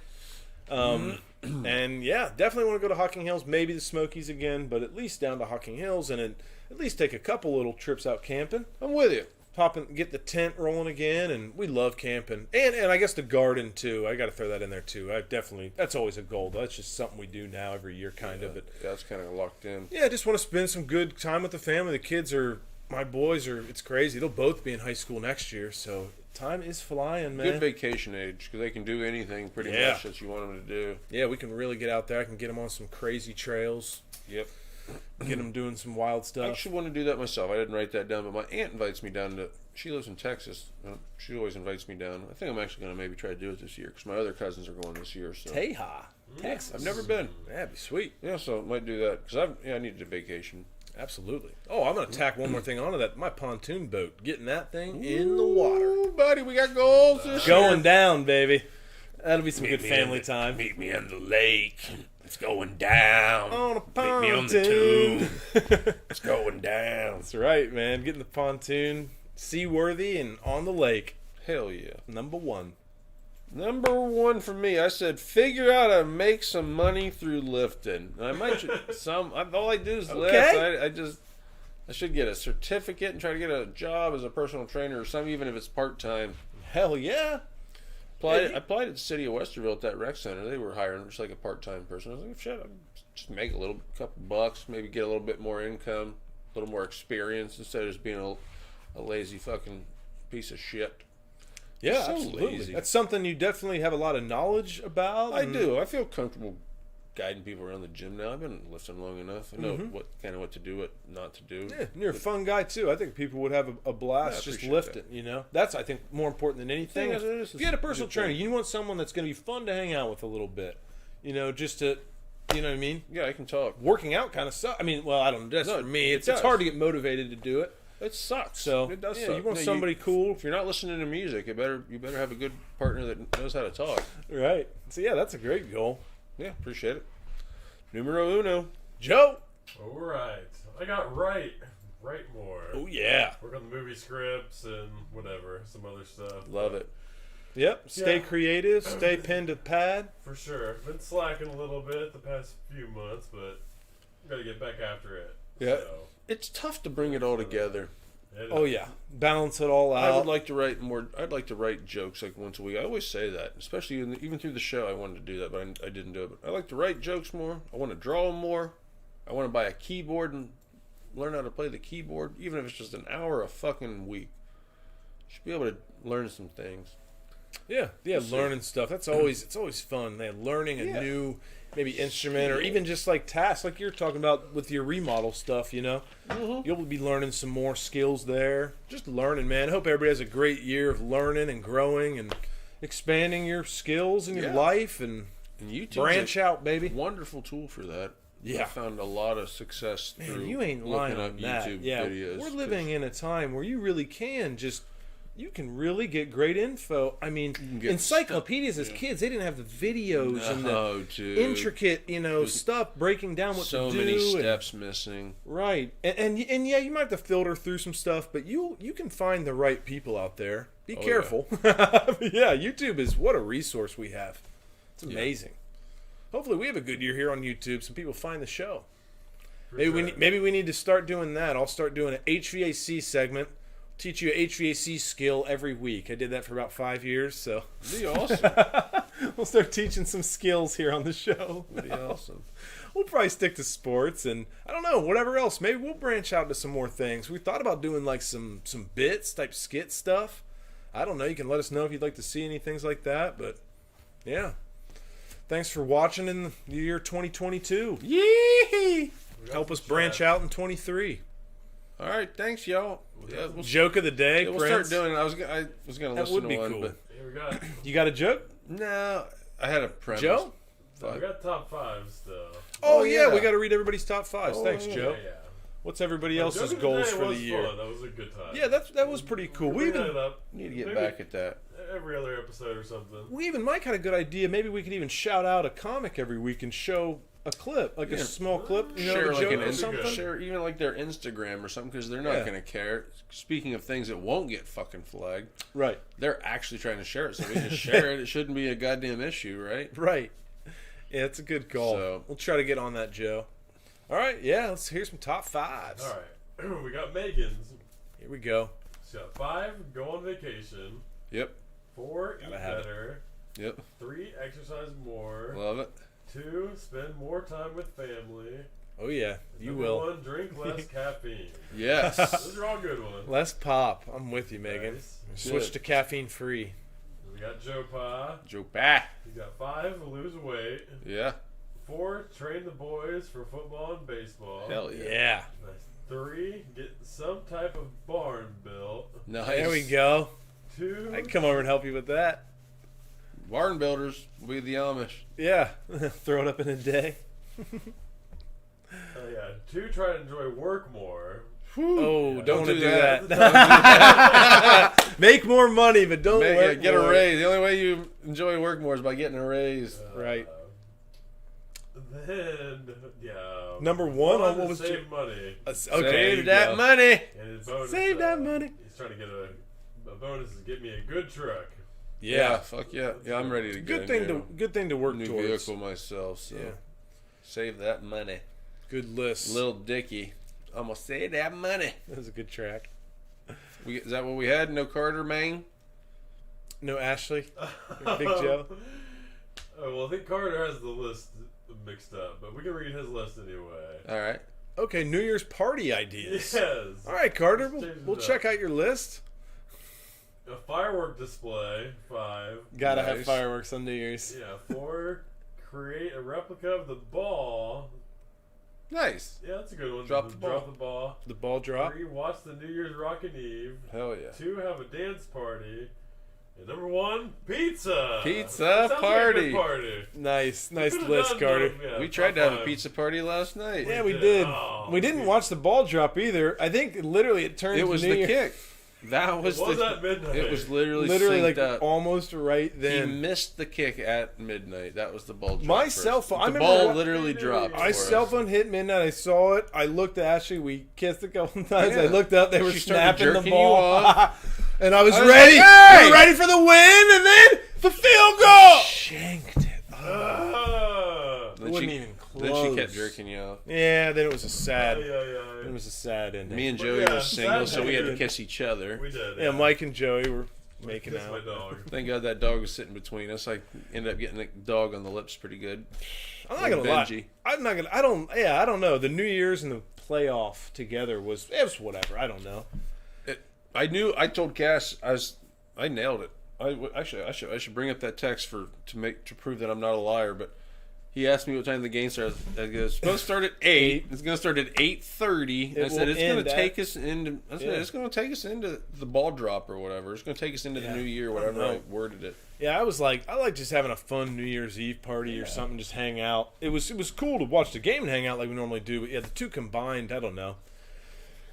Speaker 1: And yeah, definitely want to go to Hocking Hills, maybe the Smokies again, but at least down to Hocking Hills and at least take a couple little trips out camping.
Speaker 3: I'm with you.
Speaker 1: Hop and get the tent rolling again, and we love camping, and I guess the garden too. I got to throw that in there too. That's always a goal. That's just something we do now every year, kind of. But
Speaker 3: Yeah, it's kind of locked in.
Speaker 1: yeah, I just want to spend some good time with the family. The kids my boys are. It's crazy. They'll both be in high school next year, so time is flying, man.
Speaker 3: Good vacation age because they can do anything pretty
Speaker 1: Yeah.
Speaker 3: much that you want them to do.
Speaker 1: Yeah, we can really get out there. I can get them on some crazy trails.
Speaker 3: Yep.
Speaker 1: Get them doing some wild
Speaker 3: I
Speaker 1: stuff.
Speaker 3: actually want to do that myself. I didn't write that down, but my aunt invites me down to. She lives in Texas. She always invites me down. I think I'm actually going to maybe try to do it this year because my other cousins are going this year. So
Speaker 1: Teja, Texas.
Speaker 3: I've never been.
Speaker 1: That'd be sweet.
Speaker 3: Yeah, so I might do that because I needed a vacation.
Speaker 1: Absolutely. Oh, I'm going to tack one more thing onto that. My pontoon boat. Getting that thing in the water.
Speaker 3: Ooh, buddy, we got goals this
Speaker 1: Going
Speaker 3: year.
Speaker 1: down, baby. That'll be some good family time.
Speaker 3: Meet me on the lake. It's going down.
Speaker 1: On a
Speaker 3: Meet
Speaker 1: pontoon.
Speaker 3: me on the tube. It's going down.
Speaker 1: That's right, man. Getting the pontoon seaworthy and on the lake.
Speaker 3: Hell yeah.
Speaker 1: Number one.
Speaker 3: Number one for me, I said figure out how to make some money through lifting. And I might all I do is lift.
Speaker 1: Okay.
Speaker 3: I should get a certificate and try to get a job as a personal trainer or something, even if it's part time.
Speaker 1: Hell yeah.
Speaker 3: I applied at the city of Westerville at that rec center. They were hiring just like a part time person. I was like, shit, I'll just make a couple bucks, maybe get a little bit more income, a little more experience instead of just being a lazy fucking piece of shit.
Speaker 1: Yeah,
Speaker 3: So
Speaker 1: absolutely.
Speaker 3: lazy.
Speaker 1: That's something you definitely have a lot of knowledge about.
Speaker 3: I do. I feel comfortable guiding people around the gym now. I've been lifting long enough. I know what to do, what not to do.
Speaker 1: Yeah, and you're a fun guy too. I think people would have a blast
Speaker 3: Yeah, I
Speaker 1: just
Speaker 3: appreciate
Speaker 1: lifting.
Speaker 3: that.
Speaker 1: You know, that's I think more important than anything.
Speaker 3: Yeah, it is.
Speaker 1: If you had a
Speaker 3: It's a
Speaker 1: personal
Speaker 3: good
Speaker 1: trainer,
Speaker 3: thing.
Speaker 1: you want someone that's going to be fun to hang out with a little bit. You know, just to, you know what I mean.
Speaker 3: Yeah, I can talk.
Speaker 1: Working out kind of sucks. I mean, well, I don't know. That's
Speaker 3: No,
Speaker 1: for me.
Speaker 3: it
Speaker 1: It's
Speaker 3: does.
Speaker 1: hard to get motivated to do it.
Speaker 3: It sucks.
Speaker 1: So
Speaker 3: it does
Speaker 1: yeah,
Speaker 3: suck.
Speaker 1: you want
Speaker 3: No,
Speaker 1: somebody cool,
Speaker 3: If you're not listening to music, you better have a good partner that knows how to talk.
Speaker 1: right? So yeah, that's a great goal.
Speaker 3: Yeah, appreciate it. Numero uno.
Speaker 1: Joe.
Speaker 2: All right. I got write more.
Speaker 1: Oh yeah.
Speaker 2: Work on the movie scripts and whatever, some other stuff.
Speaker 3: Love it.
Speaker 1: Yep. Stay
Speaker 2: Yeah.
Speaker 1: creative. Stay pen to pad.
Speaker 2: For sure. Been slacking a little bit the past few months, but gotta get back after it.
Speaker 3: Yeah.
Speaker 2: So,
Speaker 3: It's tough to bring it all together.
Speaker 2: it
Speaker 1: Oh
Speaker 2: is.
Speaker 1: yeah. Balance it all
Speaker 3: I
Speaker 1: out.
Speaker 3: would like to write more. I'd like to write jokes like once a week. I always say that, especially even through the show. I wanted to do that, but I didn't do it. But I like to write jokes more. I want to draw them more. I want to buy a keyboard and learn how to play the keyboard, even if it's just an hour a fucking week. Should be able to learn some things.
Speaker 1: Yeah,
Speaker 3: see.
Speaker 1: learning stuff. That's always it's always fun. Man, learning a
Speaker 3: Yeah.
Speaker 1: new maybe instrument or even just like tasks like you're talking about with your remodel stuff, you know. You'll be learning some more skills there. Just learning, man. I hope everybody has a great year of learning and growing and expanding your skills in your
Speaker 3: Yeah.
Speaker 1: life and
Speaker 3: And YouTube's
Speaker 1: branch
Speaker 3: a
Speaker 1: out, baby.
Speaker 3: wonderful tool for that.
Speaker 1: Yeah.
Speaker 3: I found a lot of success through
Speaker 1: Man, you ain't lying
Speaker 3: looking
Speaker 1: on
Speaker 3: up
Speaker 1: that.
Speaker 3: YouTube
Speaker 1: Yeah,
Speaker 3: videos.
Speaker 1: we're living in a time where you really can just you can really get great info. I mean,
Speaker 3: can get
Speaker 1: encyclopedias as kids, they didn't have the videos and the
Speaker 3: No, dude.
Speaker 1: intricate, stuff breaking down what
Speaker 3: So
Speaker 1: to do.
Speaker 3: many
Speaker 1: and-
Speaker 3: steps missing.
Speaker 1: right, and yeah, you might have to filter through some stuff, but you can find the right people out there. Be
Speaker 3: Oh,
Speaker 1: careful. Yeah. YouTube is what a resource we have. It's amazing. Hopefully, we have a good year here on YouTube. Some people find the show.
Speaker 2: For
Speaker 1: Maybe
Speaker 2: sure.
Speaker 1: we need to start doing that. I'll start doing an HVAC segment. Teach you an HVAC skill every week. I did that for about 5 years, so
Speaker 3: Be awesome.
Speaker 1: we'll start teaching some skills here on the show.
Speaker 3: Be awesome.
Speaker 1: We'll probably stick to sports and I don't know, whatever else. Maybe we'll branch out to some more things. We thought about doing like some bits type skit stuff. I don't know. You can let us know if you'd like to see any things like that. But yeah, thanks for watching in the year 2022. Yee! Help us branch out in 23.
Speaker 3: All right, thanks, y'all. Yeah, we'll,
Speaker 1: Joke of the day.
Speaker 3: we'll
Speaker 1: Prince.
Speaker 3: start doing it. I was gonna
Speaker 1: That
Speaker 3: listen
Speaker 1: would
Speaker 3: to
Speaker 1: be
Speaker 3: one,
Speaker 1: cool.
Speaker 3: but
Speaker 2: Here we got.
Speaker 1: You got a joke,
Speaker 3: no, I had a premise.
Speaker 1: Joe?
Speaker 2: We got top fives still.
Speaker 1: Oh,
Speaker 3: Oh,
Speaker 1: yeah,
Speaker 3: yeah.
Speaker 1: we got to read everybody's top fives.
Speaker 3: Oh,
Speaker 1: Thanks,
Speaker 3: yeah.
Speaker 1: Joe.
Speaker 2: Yeah.
Speaker 1: What's everybody
Speaker 2: Joke
Speaker 1: else's
Speaker 2: of the
Speaker 1: goals
Speaker 2: day
Speaker 1: for the
Speaker 2: was
Speaker 1: year?
Speaker 2: fun. That was a good time.
Speaker 1: Yeah, that was pretty cool. We
Speaker 2: Bring
Speaker 1: even
Speaker 2: that up.
Speaker 3: Need to get
Speaker 2: Maybe
Speaker 3: back at that.
Speaker 2: every other episode or something.
Speaker 1: Mike had a good idea. Maybe we could even shout out a comic every week and show a clip, like a small clip,
Speaker 3: Share
Speaker 1: a
Speaker 3: like
Speaker 1: joke
Speaker 3: an
Speaker 1: or something.
Speaker 3: share even like their Instagram or something because they're not
Speaker 1: Yeah.
Speaker 3: gonna care. Speaking of things that won't get fucking flagged,
Speaker 1: Right,
Speaker 3: they're actually trying to share it, so we just share it. It shouldn't be a goddamn issue, right?
Speaker 1: right. Yeah, it's a good call.
Speaker 3: So-
Speaker 1: We'll try to get on that, Joe. All right, yeah, let's hear some top fives.
Speaker 2: All right. We got Megan's.
Speaker 1: Here we go.
Speaker 2: She's got 5, go on vacation.
Speaker 3: Yep,
Speaker 2: 4, eat
Speaker 1: Gotta have it.
Speaker 2: better.
Speaker 3: yep,
Speaker 2: 3, exercise more.
Speaker 3: love it.
Speaker 2: 2, spend more time with family.
Speaker 1: Oh yeah, you
Speaker 2: Number
Speaker 1: will.
Speaker 2: 1, drink less caffeine.
Speaker 3: Yes.
Speaker 2: Those are all good ones.
Speaker 1: Less pop. I'm with you, Megan.
Speaker 2: Nice.
Speaker 1: Switch
Speaker 3: Good.
Speaker 1: to caffeine free.
Speaker 2: We got Joe Pa.
Speaker 3: Joe bah.
Speaker 2: He's got 5, lose weight.
Speaker 3: Yeah.
Speaker 2: 4, train the boys for football and baseball.
Speaker 3: Hell yeah.
Speaker 1: Yeah.
Speaker 2: Nice. 3, get some type of barn built.
Speaker 3: Nice.
Speaker 1: There we go.
Speaker 2: 2,
Speaker 1: I can come over and help you with that.
Speaker 3: Barn builders, we the Amish.
Speaker 1: Yeah. Throw it up in a day.
Speaker 2: 2, try to enjoy work more.
Speaker 1: Oh, don't
Speaker 3: do
Speaker 1: do
Speaker 3: that.
Speaker 1: that. Make more money, but don't work
Speaker 3: Get a
Speaker 1: more.
Speaker 3: raise. The only way you enjoy work more is by getting a raise.
Speaker 1: Right.
Speaker 2: Then, yeah.
Speaker 1: Number 1 on
Speaker 2: to
Speaker 1: what was
Speaker 2: save
Speaker 1: your...
Speaker 2: money.
Speaker 1: Okay,
Speaker 3: Save that money.
Speaker 2: And his bonus,
Speaker 1: Save that money.
Speaker 2: He's trying to get a bonus is get me a good truck.
Speaker 1: Yeah.
Speaker 3: Fuck yeah. Yeah, I'm ready to
Speaker 1: Good
Speaker 3: get
Speaker 1: thing
Speaker 3: a
Speaker 1: to good thing to work
Speaker 3: new
Speaker 1: towards.
Speaker 3: vehicle myself. So
Speaker 1: Yeah.
Speaker 3: save that money.
Speaker 1: Good list.
Speaker 3: Little Dicky. I'm gonna save that money.
Speaker 1: That was a good track.
Speaker 3: Is that what we had? No Carter, man?
Speaker 1: No Ashley. Big Joe.
Speaker 2: Oh, well, I think Carter has the list mixed up, but we can read his list anyway.
Speaker 3: All right.
Speaker 1: Okay, New Year's party ideas.
Speaker 2: Yes.
Speaker 1: All right, Carter.
Speaker 2: Let's change it
Speaker 1: We'll
Speaker 2: up.
Speaker 1: check out your list.
Speaker 2: A firework display, 5.
Speaker 1: Gotta have
Speaker 3: Nice.
Speaker 1: fireworks on New Year's.
Speaker 2: Yeah, 4. create a replica of the ball.
Speaker 3: Nice.
Speaker 2: Yeah, that's a good one.
Speaker 3: Drop the ball.
Speaker 2: Drop the ball.
Speaker 1: The ball drop.
Speaker 2: 3, watch the New Year's Rockin' Eve.
Speaker 3: Hell yeah.
Speaker 2: 2, have a dance party. And number 1, pizza.
Speaker 3: Pizza
Speaker 2: That sounds like a
Speaker 3: party.
Speaker 2: good party.
Speaker 1: Nice
Speaker 2: Could've
Speaker 1: list,
Speaker 2: done
Speaker 1: Carter.
Speaker 2: them, yeah,
Speaker 3: We tried to
Speaker 2: top
Speaker 3: have a
Speaker 2: 5.
Speaker 3: pizza party last night.
Speaker 1: Yeah, we
Speaker 2: did.
Speaker 1: did.
Speaker 2: Oh,
Speaker 1: We didn't
Speaker 2: dude.
Speaker 1: watch the ball drop either. I think literally it turned.
Speaker 3: It was
Speaker 1: New
Speaker 3: the
Speaker 1: Year.
Speaker 3: kick. That was
Speaker 2: It was
Speaker 3: the.
Speaker 2: at midnight.
Speaker 3: It was literally
Speaker 1: Literally
Speaker 3: synced
Speaker 1: like
Speaker 3: up.
Speaker 1: almost right
Speaker 3: He
Speaker 1: then.
Speaker 3: missed the kick at midnight. That was the ball drop.
Speaker 1: My
Speaker 3: for us.
Speaker 1: cell phone- I
Speaker 3: The
Speaker 1: remember-
Speaker 3: ball literally dropped.
Speaker 1: My
Speaker 3: for
Speaker 1: cell
Speaker 3: us.
Speaker 1: phone hit midnight. I saw it. I looked at Ashley. We kissed a couple times.
Speaker 3: Yeah.
Speaker 1: I looked up. They were
Speaker 3: She started
Speaker 1: snapping the
Speaker 3: jerking you
Speaker 1: ball.
Speaker 3: off.
Speaker 1: And I was
Speaker 3: I was
Speaker 1: ready.
Speaker 3: like, "Hey!"
Speaker 1: We were ready for the win. And then the field goal. Shanked it.
Speaker 3: Then
Speaker 1: Wasn't
Speaker 3: she,
Speaker 1: even
Speaker 3: then she kept
Speaker 1: close.
Speaker 3: jerking you off.
Speaker 1: Yeah, then it was a sad.
Speaker 2: Yeah.
Speaker 1: It was a sad ending.
Speaker 3: Me and
Speaker 2: But
Speaker 3: Joey
Speaker 2: yeah,
Speaker 3: were single,
Speaker 2: sad
Speaker 3: so we had to
Speaker 2: ending.
Speaker 3: kiss each other.
Speaker 2: We did.
Speaker 1: yeah, Mike and Joey were making
Speaker 2: Kiss my
Speaker 1: out.
Speaker 2: dog.
Speaker 3: Thank God that dog was sitting between us. I ended up getting the dog on the lips pretty good.
Speaker 1: I'm not gonna lie.
Speaker 3: Benji.
Speaker 1: I'm not gonna. I don't. Yeah, I don't know. The New Year's and the playoff together was. It was whatever. I don't know.
Speaker 3: I knew. I told Cass I nailed it. I should bring up that text to prove that I'm not a liar. But he asked me what time the game starts. I go, it's supposed to start at 8. It's going to start at 8:30. I said
Speaker 1: will
Speaker 3: it's going
Speaker 1: end
Speaker 3: to
Speaker 1: at-
Speaker 3: take us into. I said
Speaker 1: Yeah.
Speaker 3: it's going to take us into the ball drop or whatever. It's going to take us into the new year, whatever I worded it.
Speaker 1: Yeah, I was like, I like just having a fun New Year's Eve party or something, just hang out. It was cool to watch the game and hang out like we normally do. But yeah, the two combined, I don't know.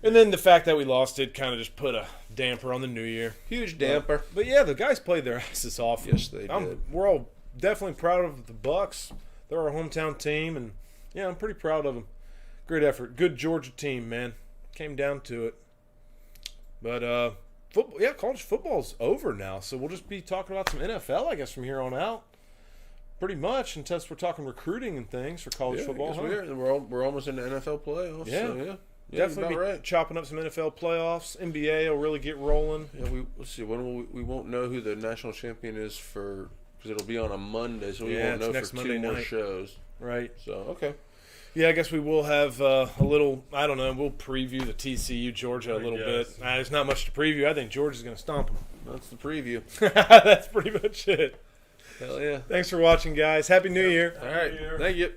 Speaker 1: And then the fact that we lost it kind of just put a damper on the New Year.
Speaker 3: Huge damper.
Speaker 1: But yeah, the guys played their asses off.
Speaker 3: Yes, they did.
Speaker 1: We're all definitely proud of the Bucks. They're our hometown team, and yeah, I'm pretty proud of them. Great effort. Good Georgia team, man. Came down to it. But football, yeah, college football's over now, so we'll just be talking about some NFL, I guess, from here on out. Pretty much, until we're talking recruiting and things for college football.
Speaker 3: Yes,
Speaker 1: Huh?
Speaker 3: we are. We're almost in the NFL playoffs.
Speaker 1: Yeah.
Speaker 3: So yeah.
Speaker 1: Definitely
Speaker 3: about
Speaker 1: be
Speaker 3: right.
Speaker 1: chopping up some NFL playoffs. NBA will really get rolling.
Speaker 3: Yeah, let's see. When will we won't know who the national champion is because it'll be on a Monday, so we won't
Speaker 1: it's
Speaker 3: know
Speaker 1: next
Speaker 3: for
Speaker 1: Monday
Speaker 3: 2 more
Speaker 1: night.
Speaker 3: shows.
Speaker 1: Right.
Speaker 3: So okay.
Speaker 1: Yeah, I guess we will have a little, I don't know, we'll preview the TCU Georgia a little bit.
Speaker 2: guess.
Speaker 1: There's not much to preview. I think Georgia's going to stomp them.
Speaker 3: That's the preview.
Speaker 1: That's pretty much it.
Speaker 3: Hell yeah.
Speaker 1: Thanks for watching, guys. Happy New Year.
Speaker 3: All right.
Speaker 2: Year.
Speaker 3: Thank you.